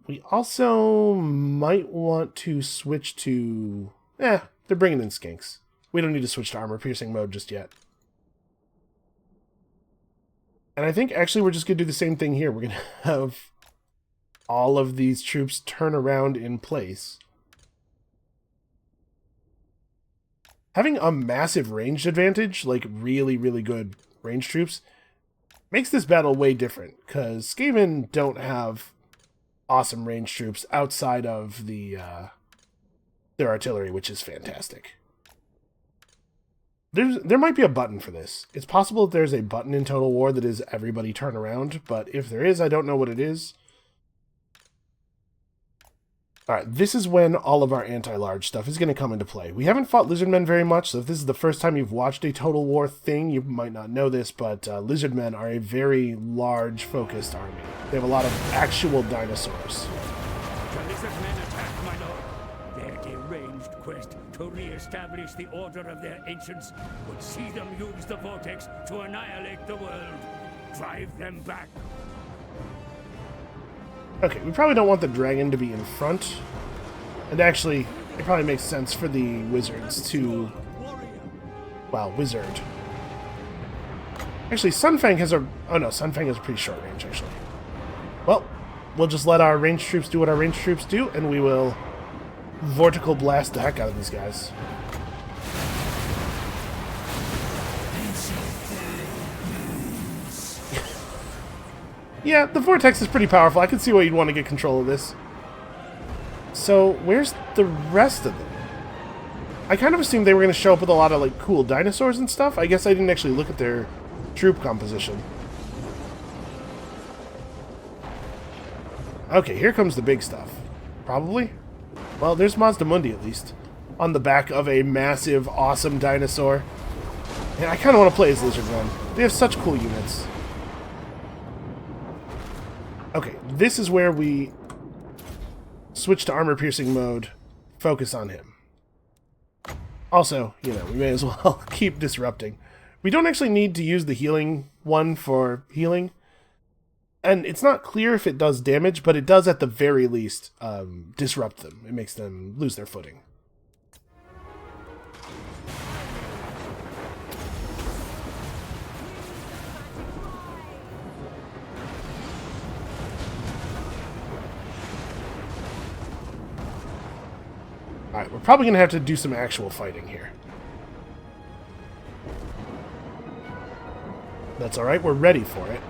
We also might want to switch to... they're bringing in skinks. We don't need to switch to armor-piercing mode just yet. And I think actually we're just going to do the same thing here. We're going to have all of these troops turn around in place. Having a massive ranged advantage, like really, really good ranged troops, makes this battle way different, because Skaven don't have awesome ranged troops outside of the their artillery, which is fantastic. There might be a button for this. It's possible that there's a button in Total War that is everybody turn around, but if there is, I don't know what it is. Alright, this is when all of our anti-large stuff is going to come into play. We haven't fought lizardmen very much, so if this is the first time you've watched a Total War thing, you might not know this, but lizardmen are a very large, focused army. They have a lot of actual dinosaurs. The lizardmen attack, my lord. Their deranged quest to re-establish the order of their ancients would see them use the Vortex to annihilate the world. Drive them back. Okay, we probably don't want the dragon to be in front. And actually, it probably makes sense for the wizards to... Well, wizard. Actually, Sunfang has a... Oh no, Sunfang has a pretty short range, actually. Well, we'll just let our ranged troops do what our ranged troops do, and we will vortical blast the heck out of these guys. Yeah, the Vortex is pretty powerful. I can see why you'd want to get control of this. So, where's the rest of them? I kind of assumed they were going to show up with a lot of, like, cool dinosaurs and stuff. I guess I didn't actually look at their troop composition. Okay, here comes the big stuff. Probably? Well, there's Mazda Mundi, at least. On the back of a massive, awesome dinosaur. And I kind of want to play as Lizardmen. They have such cool units. Okay, this is where we switch to armor-piercing mode, focus on him. Also, you know, we may as well keep disrupting. We don't actually need to use the healing one for healing. And it's not clear if it does damage, but it does at the very least disrupt them. It makes them lose their footing. Alright, we're probably going to have to do some actual fighting here. That's alright, we're ready for it.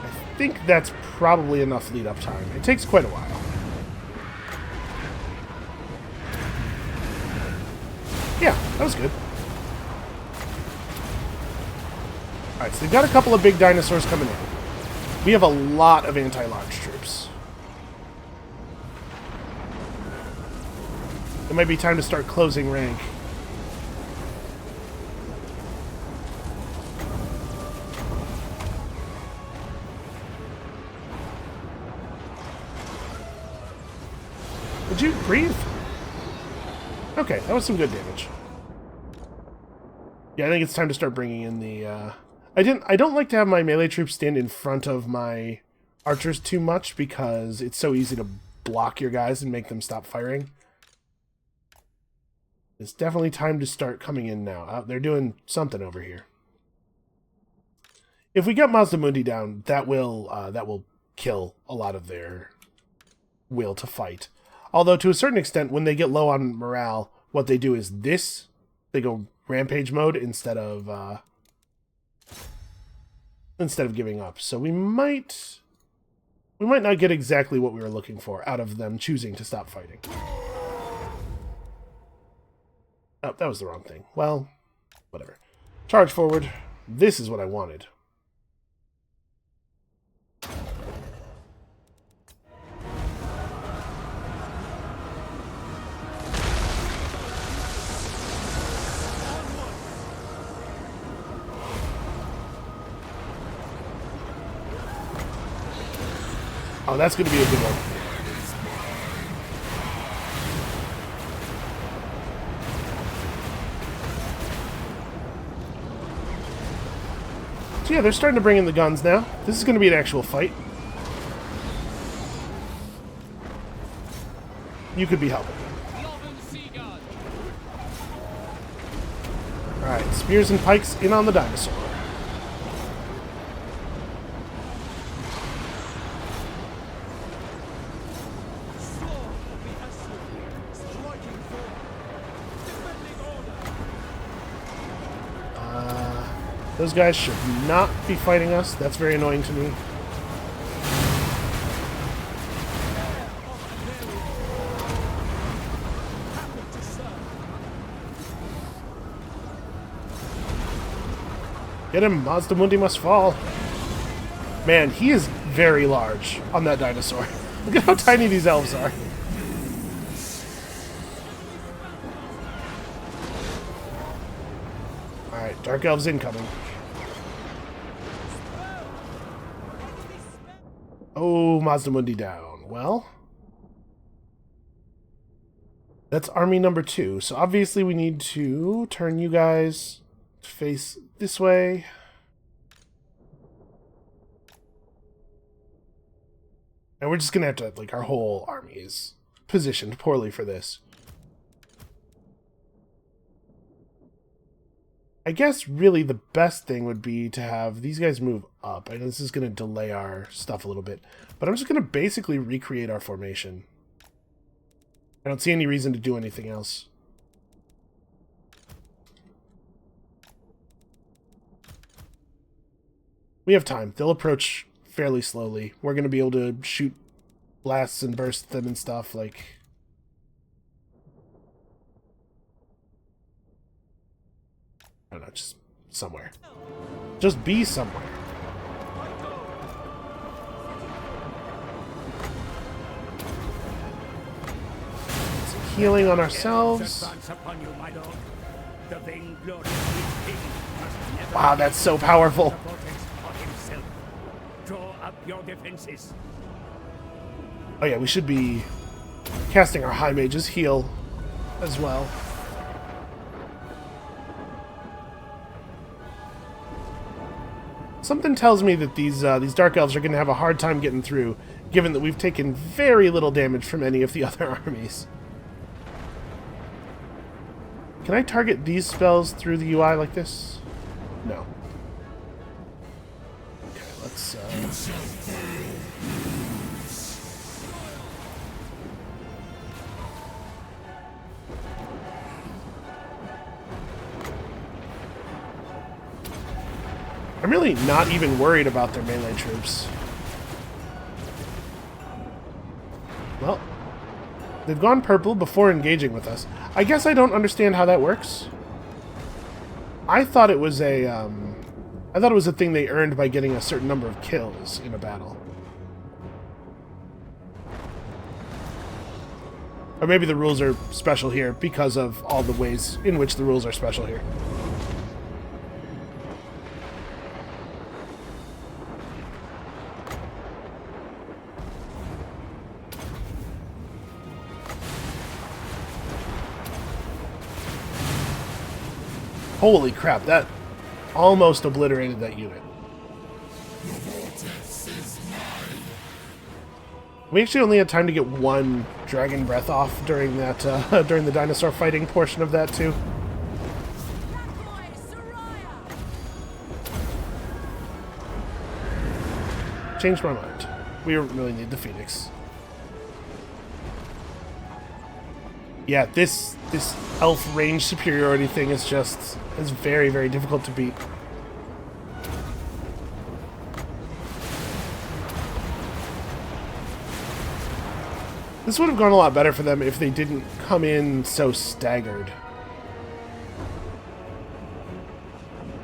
I think that's probably enough lead-up time. It takes quite a while. Yeah, that was good. Alright, so they've got a couple of big dinosaurs coming in. We have a lot of anti-large troops. It might be time to start closing rank. Would you breathe? Okay, that was some good damage. Yeah, I think it's time to start bringing in the, I don't like to have my melee troops stand in front of my archers too much because it's so easy to block your guys and make them stop firing. It's definitely time to start coming in now. They're doing something over here. If we get Mazda Mundi down, that will kill a lot of their will to fight. Although, to a certain extent, when they get low on morale, what they do is this. They go rampage mode instead of giving up. So we might not get exactly what we were looking for out of them choosing to stop fighting. Oh, that was the wrong thing. Well, whatever. Charge forward. This is what I wanted. Oh, that's going to be a good one. So yeah, they're starting to bring in the guns now. This is going to be an actual fight. You could be helping. Alright, spears and pikes in on the dinosaur. Those guys should not be fighting us. That's very annoying to me. Get him! Mazda Mundi must fall! Man, he is very large on that dinosaur. Look at how tiny these elves are. Alright, Dark Elves incoming. Oh, Mazda Mundi down. Well, that's army number 2. So obviously we need to turn you guys to face this way. And we're just gonna have to, like, our whole army is positioned poorly for this. I guess really the best thing would be to have these guys move up. I know this is gonna delay our stuff a little bit, but I'm just gonna basically recreate our formation. I don't see any reason to do anything else. We have time. They'll approach fairly slowly. We're going to be able to shoot blasts and burst them and stuff, like... I don't know, just somewhere. Just be somewhere. Some healing on ourselves. Wow, that's so powerful. Your defenses. Oh yeah, we should be casting our High Mage's heal as well. Something tells me that these Dark Elves are going to have a hard time getting through, given that we've taken very little damage from any of the other armies. Can I target these spells through the UI like this? No. Okay, let's... I'm really not even worried about their melee troops. Well, they've gone purple before engaging with us. I guess I don't understand how that works. I thought it was a thing they earned by getting a certain number of kills in a battle. Or maybe the rules are special here because of all the ways in which the rules are special here. Holy crap, that almost obliterated that unit. We actually only had time to get one Dragon Breath off during that during the dinosaur fighting portion of that too. Changed my mind. We really need the Phoenix. Yeah, this elf range superiority thing is very, very difficult to beat. This would have gone a lot better for them if they didn't come in so staggered.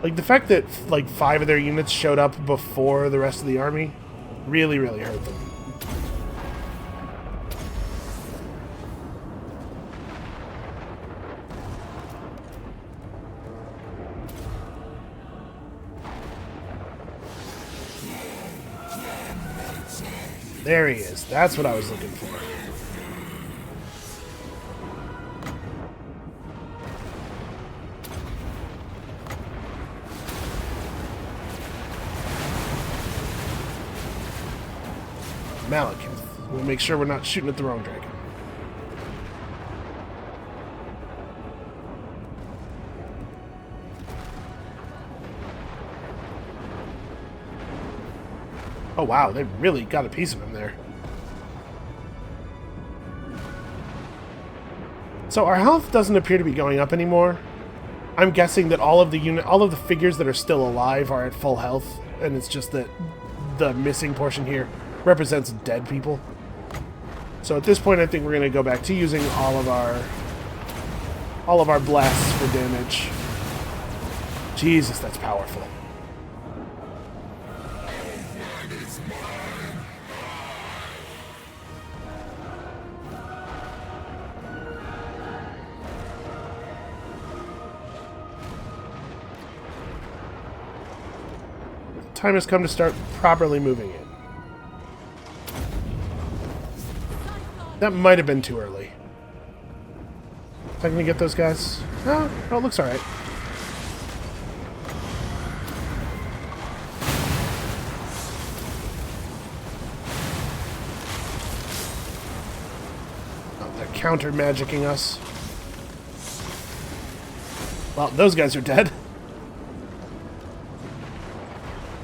Like, the fact that, like, 5 of their units showed up before the rest of the army really, really hurt them. There he is. That's what I was looking for. Malekith. We'll make sure we're not shooting at the wrong dragon. Oh wow, they really got a piece of him there. So our health doesn't appear to be going up anymore. I'm guessing that all of the figures that are still alive are at full health, and it's just that the missing portion here represents dead people. So at this point, I think we're going to go back to using all of our blasts for damage. Jesus, that's powerful. Time has come to start properly moving in. That might have been too early. Am I gonna get those guys? No, it looks alright. Oh, they're counter magicking us. Well, those guys are dead.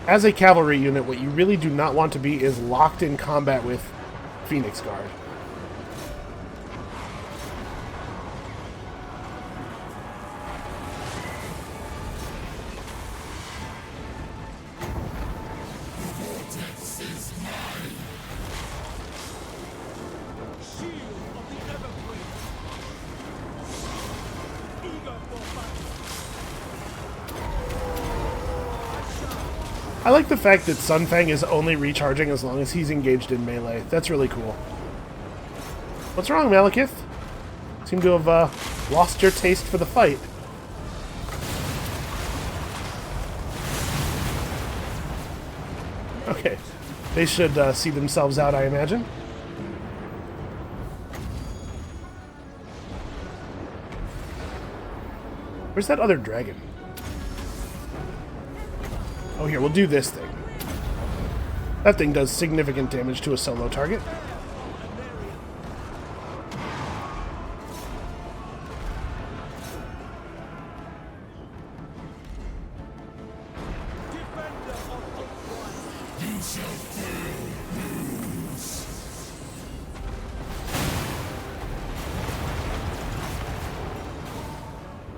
As a cavalry unit, what you really do not want to be is locked in combat with Phoenix Guard. I like the fact that Sun Fang is only recharging as long as he's engaged in melee. That's really cool. What's wrong, Malekith? Seem to have lost your taste for the fight. Okay. They should see themselves out, I imagine. Where's that other dragon? Oh, here, we'll do this thing. That thing does significant damage to a solo target.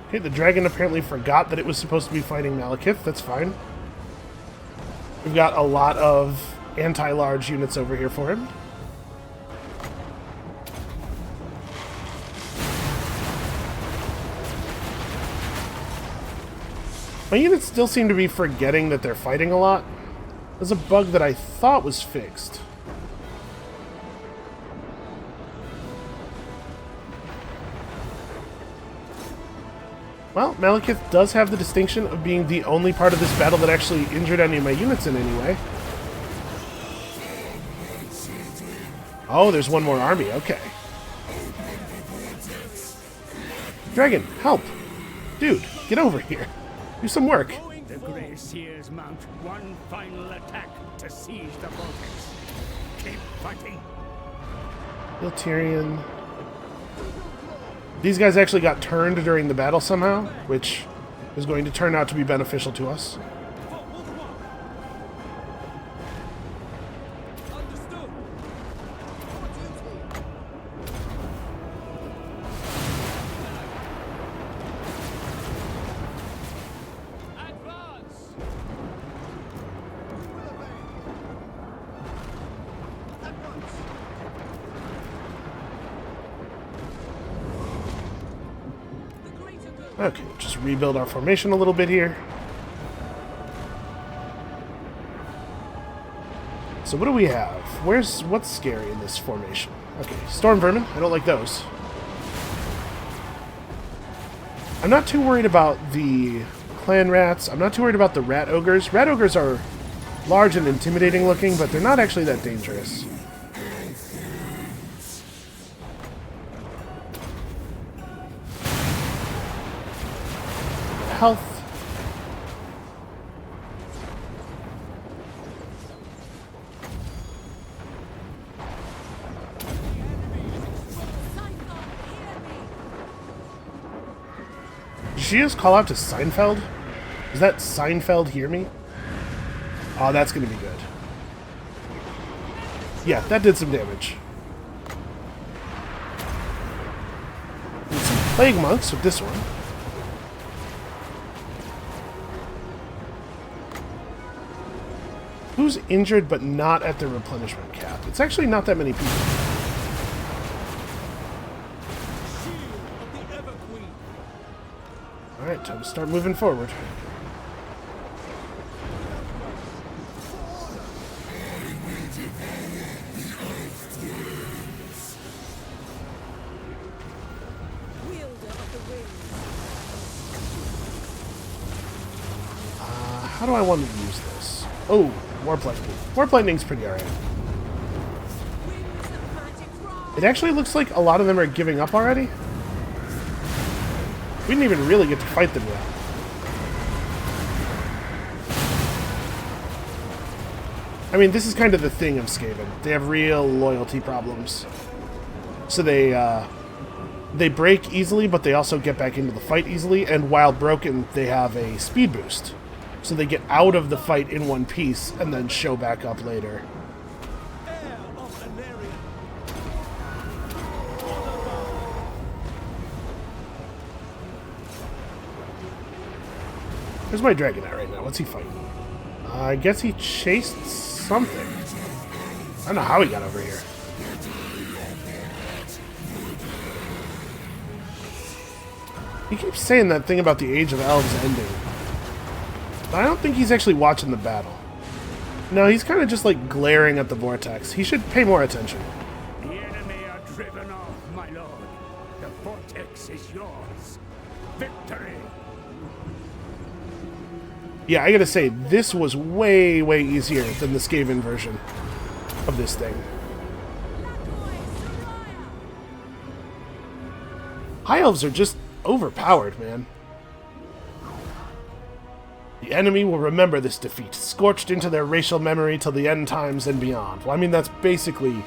Okay, the dragon apparently forgot that it was supposed to be fighting Malekith. That's fine. We've got a lot of anti-large units over here for him. My units still seem to be forgetting that they're fighting a lot. There's a bug that I thought was fixed. Well, Malekith does have the distinction of being the only part of this battle that actually injured any of my units in any way. Oh, there's one more army. Okay. Dragon, help! Dude, get over here. Do some work. The Grey Seers mount one final attack to seize the Vortex. Keep fighting. Kill Tyrion. These guys actually got turned during the battle somehow, which is going to turn out to be beneficial to us. Okay, just rebuild our formation a little bit here. So what do we have? What's scary in this formation? Okay, storm vermin. I don't like those. I'm not too worried about the clan rats. I'm not too worried about the rat ogres. Rat ogres are large and intimidating looking, but they're not actually that dangerous. Health. Did she just call out to Seinfeld? Does that Seinfeld hear me? Oh, that's gonna be good. Yeah, that did some damage. Need some plague monks with this one. who's injured but not at the replenishment cap? It's actually not that many people. Shield of the Ever Queen. Alright, time to start moving forward. Wielder of the winds. How do I want to use this? Oh, Warp Lightning. Warp Lightning's pretty alright. Winds of magic rise. It actually looks like a lot of them are giving up already. We didn't even really get to fight them yet. I mean, this is kind of the thing of Skaven. They have real loyalty problems. So they break easily, but they also get back into the fight easily, and while broken, they have a speed boost. So they get out of the fight in one piece, and then show back up later. Heir of Anarion. Where's my dragon at right now? What's he fighting? I guess he chased something. I don't know how he got over here. He keeps saying that thing about the Age of Elves ending. But I don't think he's actually watching the battle. No, he's kind of just like glaring at the vortex. He should pay more attention. The enemy are driven off, my lord. The vortex is yours. Victory! Yeah, I gotta say, this was way, way easier than the Skaven version of this thing. High Elves are just overpowered, man. The enemy will remember this defeat, scorched into their racial memory till the end times and beyond. Well, I mean, that's basically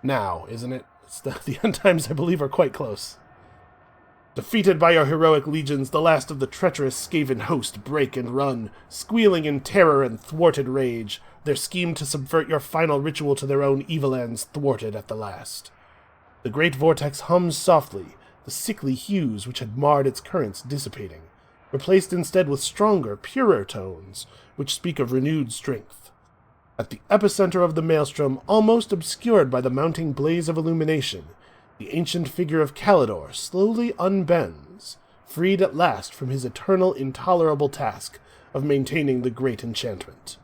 now, isn't it? It's the end times, I believe, are quite close. Defeated by your heroic legions, the last of the treacherous Skaven host break and run, squealing in terror and thwarted rage, their scheme to subvert your final ritual to their own evil ends thwarted at the last. The Great Vortex hums softly, the sickly hues which had marred its currents dissipating, replaced instead with stronger, purer tones, which speak of renewed strength. At the epicenter of the maelstrom, almost obscured by the mounting blaze of illumination, the ancient figure of Kalidor slowly unbends, freed at last from his eternal, intolerable task of maintaining the great enchantment.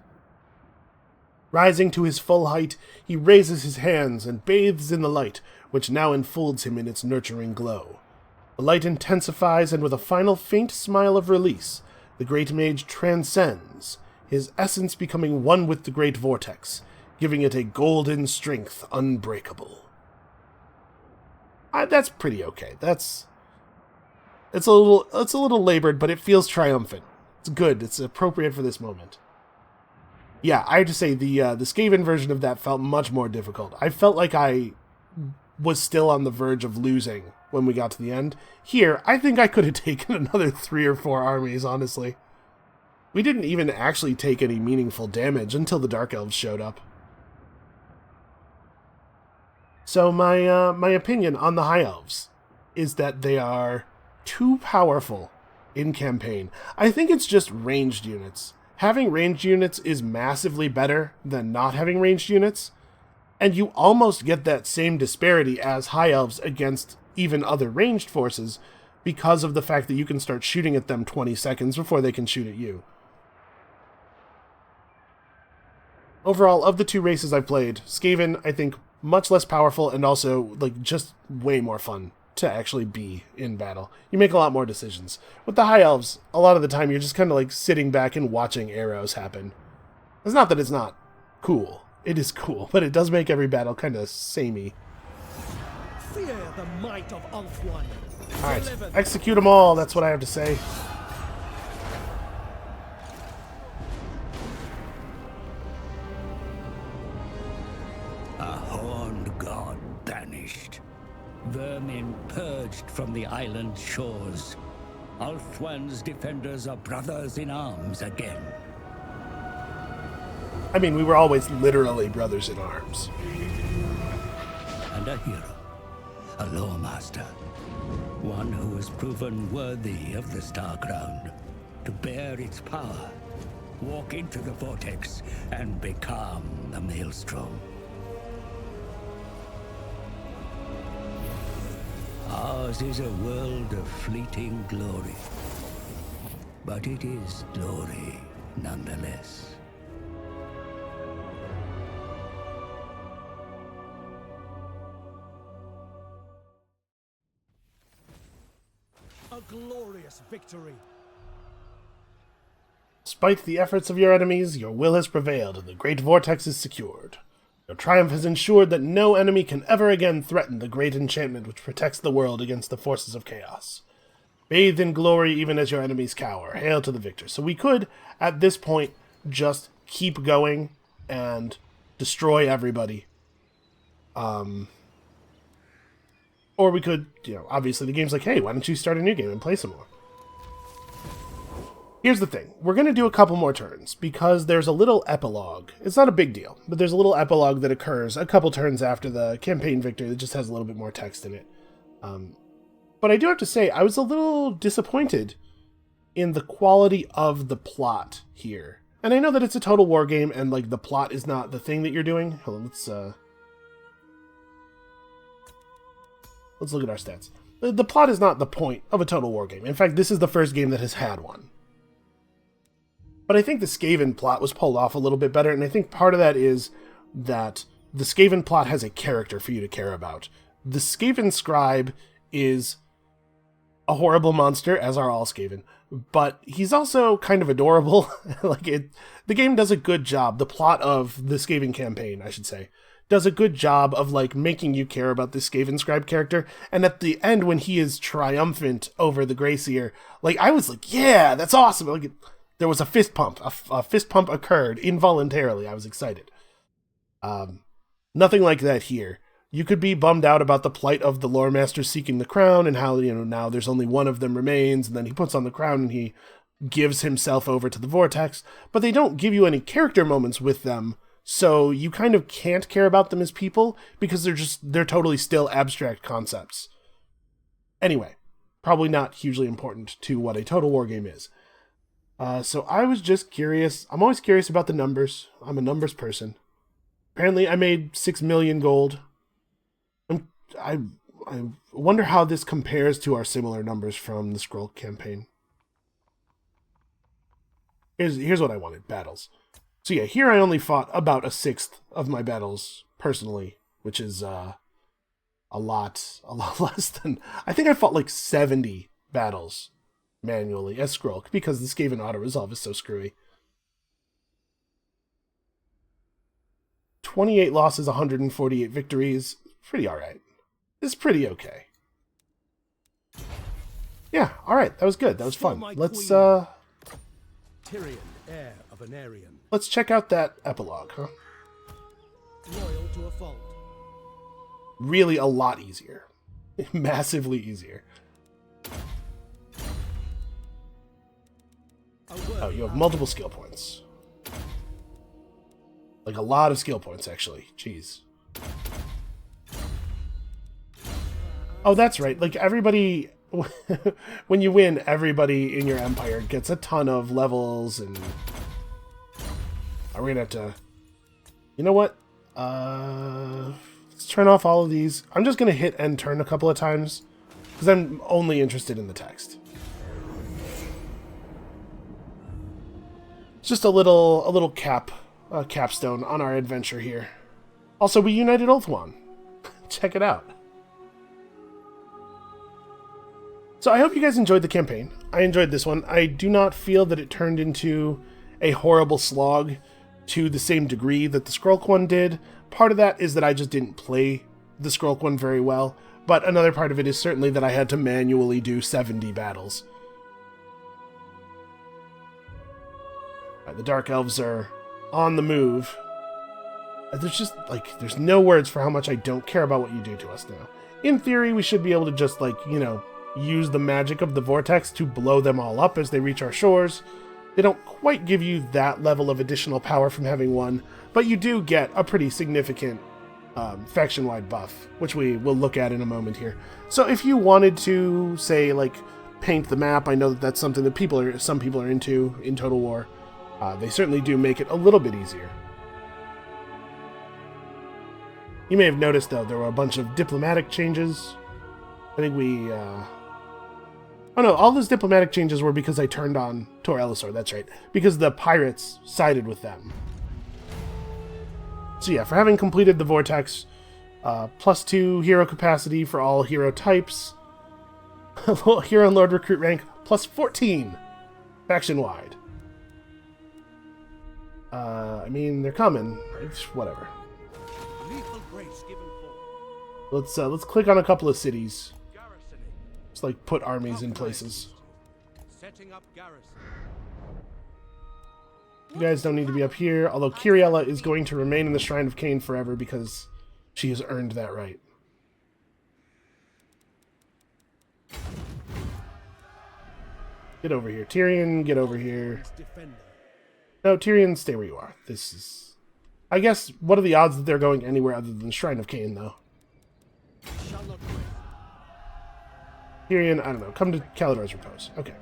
Rising to his full height, he raises his hands and bathes in the light, which now enfolds him in its nurturing glow. The light intensifies, and with a final faint smile of release, the great mage transcends, his essence becoming one with the Great Vortex, giving it a golden strength unbreakable. That's pretty okay. It's a little labored, but it feels triumphant. It's good. It's appropriate for this moment. Yeah, I have to say the Skaven version of that felt much more difficult. I felt like I was still on the verge of losing when we got to the end. Here, I think I could have taken another 3 or 4 armies, honestly. We didn't even actually take any meaningful damage until the Dark Elves showed up. So my opinion on the High Elves is that they are too powerful in campaign. I think it's just ranged units. Having ranged units is massively better than not having ranged units, and you almost get that same disparity as High Elves against even other ranged forces because of the fact that you can start shooting at them 20 seconds before they can shoot at you. Overall, of the 2 races I've played, Skaven, I think, much less powerful and also, like, just way more fun to actually be in battle. You make a lot more decisions. With the High Elves, a lot of the time you're just kind of like sitting back and watching arrows happen. It's not that it's not cool. It is cool, but it does make every battle kind of samey. Fear the might of Ulthuan. Alright, execute them all, that's what I have to say. A horned god banished. Vermin purged from the island shores. Ulthuan's defenders are brothers in arms again. I mean, we were always literally brothers in arms. And a hero. A lawmaster. One who has proven worthy of the Star Crown. To bear its power. walk into the vortex and become the maelstrom. Ours is a world of fleeting glory, but it is glory nonetheless. A glorious victory. Despite the efforts of your enemies, your will has prevailed and the Great Vortex is secured. Your triumph has ensured that no enemy can ever again threaten the great enchantment which protects the world against the forces of chaos. Bathed in glory even as your enemies cower. Hail to the victor. So we could, at this point, just keep going and destroy everybody. Or we could, obviously the game's like, hey, why don't you start a new game and play some more? Here's the thing. We're going to do a couple more turns, because there's a little epilogue. It's not a big deal, but there's a little epilogue that occurs a couple turns after the campaign victory that just has a little bit more text in it. But I do have to say, I was a little disappointed in the quality of the plot here. And I know that it's a Total War game, and the plot is not the thing that you're doing. Hold on, let's look at our stats. The plot is not the point of a Total War game. In fact, this is the first game that has had one. But I think the Skaven plot was pulled off a little bit better, and I think part of that is that the Skaven plot has a character for you to care about. The Skaven scribe is a horrible monster, as are all Skaven, but he's also kind of adorable. The game does a good job, the plot of the Skaven campaign, I should say, does a good job of making you care about this Skaven scribe character, and at the end when he is triumphant over the Greyseer, I was like, yeah, that's awesome. There was a fist pump. A fist pump occurred involuntarily. I was excited. Nothing like that here. You could be bummed out about the plight of the lore masters seeking the crown and how, now there's only one of them remains, and then he puts on the crown and he gives himself over to the vortex, but they don't give you any character moments with them, so you kind of can't care about them as people because they're totally still abstract concepts. Anyway, probably not hugely important to what a Total War game is. So I was just curious. I'm always curious about the numbers. I'm a numbers person. Apparently I made 6 million gold. I wonder how this compares to our similar numbers from the Scroll campaign. Here's what I wanted. Battles. So yeah, here I only fought about 1/6 of my battles personally, which is a lot less than... I think I fought 70 battles manually as Scroll, because the Skaven auto-resolve is so screwy. 28 losses, 148 victories. Pretty alright. It's pretty okay. Yeah, alright, that was good. That was fun. Let's, Tyrion, heir of an Aryan. Let's check out that epilogue, huh? Loyal to a fault. Really a lot easier. Massively easier. Oh, you have multiple skill points. A lot of skill points, actually. Jeez. Oh, that's right. Everybody... when you win, everybody in your empire gets a ton of levels, and... Are we gonna have to... You know what? Let's turn off all of these. I'm just gonna hit end turn a couple of times, because I'm only interested in the text. It's just a little capstone on our adventure here. Also, we united Ulthuan. Check it out. So I hope you guys enjoyed the campaign. I enjoyed this one. I do not feel that it turned into a horrible slog to the same degree that the Skrulk one did. Part of that is that I just didn't play the Skrulk one very well, but another part of it is certainly that I had to manually do 70 battles. The Dark Elves are on the move. There's just, there's no words for how much I don't care about what you do to us now. In theory, we should be able to just, use the magic of the Vortex to blow them all up as they reach our shores. They don't quite give you that level of additional power from having one, but you do get a pretty significant faction-wide buff, which we will look at in a moment here. So if you wanted to, say, paint the map, I know that that's something that some people are into in Total War. They certainly do make it a little bit easier. You may have noticed, though, there were a bunch of diplomatic changes. I think we... Oh no, all those diplomatic changes were because I turned on Tor Elisor, that's right. Because the pirates sided with them. So yeah, for having completed the Vortex, +2 hero capacity for all hero types. Hero and Lord recruit rank, +14 faction-wide. I mean, they're coming. It's whatever. Lethal grace given forth. Let's click on a couple of cities. Garrisoning. Just like put armies in places. Setting up garrison. You guys don't need to be up here, although Kiriella is going to remain in the Shrine of Cain forever because she has earned that right. Get over here, Tyrion, get over here. Defender. No, Tyrion, stay where you are. This is... I guess, what are the odds that they're going anywhere other than the Shrine of Cain, though? Shall not wait. Tyrion, I don't know, come to Kalidor's Repose. Okay.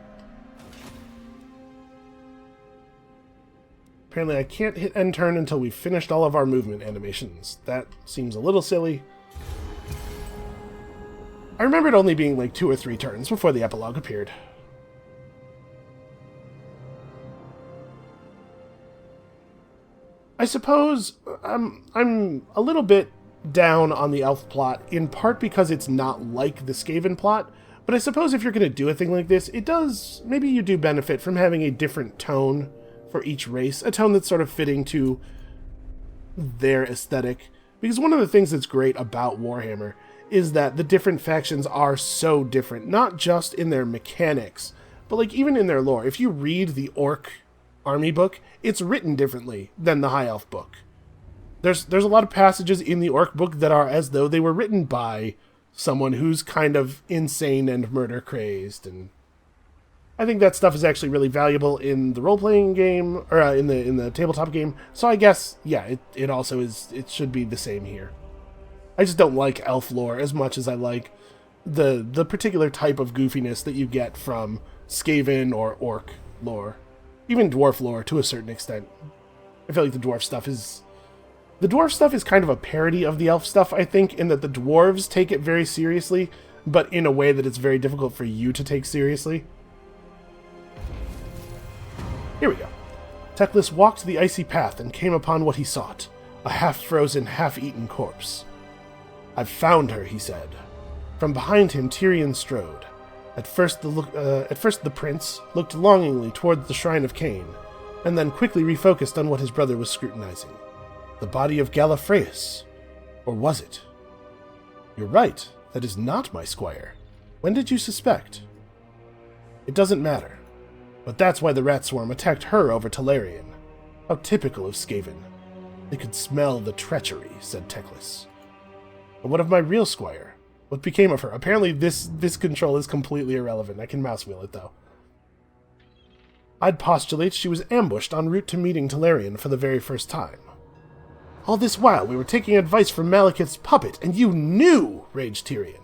Apparently I can't hit end turn until we've finished all of our movement animations. That seems a little silly. I remember it only being like 2 or 3 turns before the epilogue appeared. I suppose I'm a little bit down on the elf plot, in part because it's not like the Skaven plot, but I suppose if you're going to do a thing like this, it does, maybe you do benefit from having a different tone for each race, a tone that's sort of fitting to their aesthetic. Because one of the things that's great about Warhammer is that the different factions are so different, not just in their mechanics, but like even in their lore. If you read the Orc army book, it's written differently than the High Elf book. There's a lot of passages in the Orc book that are as though they were written by someone who's kind of insane and murder crazed, and I think that stuff is actually really valuable in the role-playing game, or in the tabletop game. So I guess, yeah, it also is, it should be the same here. I just don't like elf lore as much as I like the particular type of goofiness that you get from Skaven or Orc lore. Even dwarf lore to a certain extent. I feel like the dwarf stuff is kind of a parody of the elf stuff, I think, in that the dwarves take it very seriously, but in a way that it's very difficult for you to take seriously. Here we go. Teclis walked the icy path and came upon what he sought, a half-frozen, half-eaten corpse. "I've found her," he said. From behind him, Tyrion strode. At first the prince looked longingly toward the Shrine of Cain, and then quickly refocused on what his brother was scrutinizing. The body of Gallifreyus. Or was it? "You're right. That is not my squire. When did you suspect?" "It doesn't matter. But that's why the rat swarm attacked her over Talarian. How typical of Skaven. They could smell the treachery," said Teclis. "And what of my real squire? What became of her?" Apparently this control is completely irrelevant. I can mouse wheel it, though. "I'd postulate she was ambushed en route to meeting Talarian for the very first time." "All this while we were taking advice from Malekith's puppet, and you knew!" raged Tyrion.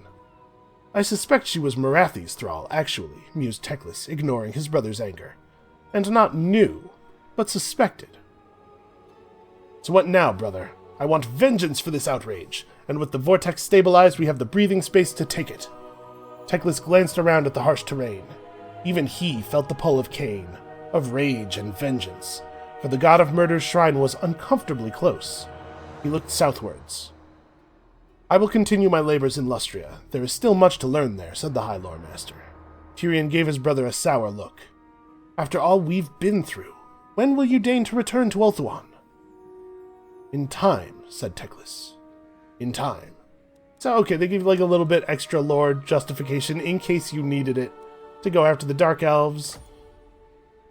"I suspect she was Morathi's thrall, actually," mused Teclis, ignoring his brother's anger. "And not knew, but suspected." "So what now, brother? I want vengeance for this outrage, and with the vortex stabilized, we have the breathing space to take it." Teclis glanced around at the harsh terrain. Even he felt the pull of Cain, of rage and vengeance, for the god of murder's shrine was uncomfortably close. He looked southwards. "I will continue my labors in Lustria. There is still much to learn there," said the High Lore Master. Tyrion gave his brother a sour look. "After all we've been through, when will you deign to return to Ulthuan?" "In time," said Teclis. "In time." So, okay, they give you like a little bit extra lore justification in case you needed it to go after the Dark Elves.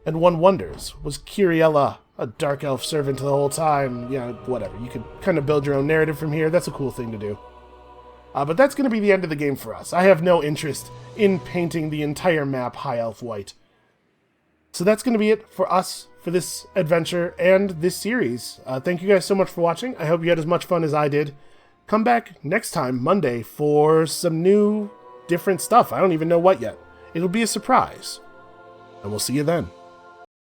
And one wonders, was Kiriella a Dark Elf servant the whole time? Yeah, whatever. You could kind of build your own narrative from here. That's a cool thing to do. But that's going to be the end of the game for us. I have no interest in painting the entire map High Elf white. So that's going to be it for us for this adventure and this series. Thank you guys so much for watching. I hope you had as much fun as I did. Come back next time, Monday, for some new, different stuff. I don't even know what yet. It'll be a surprise. And we'll see you then.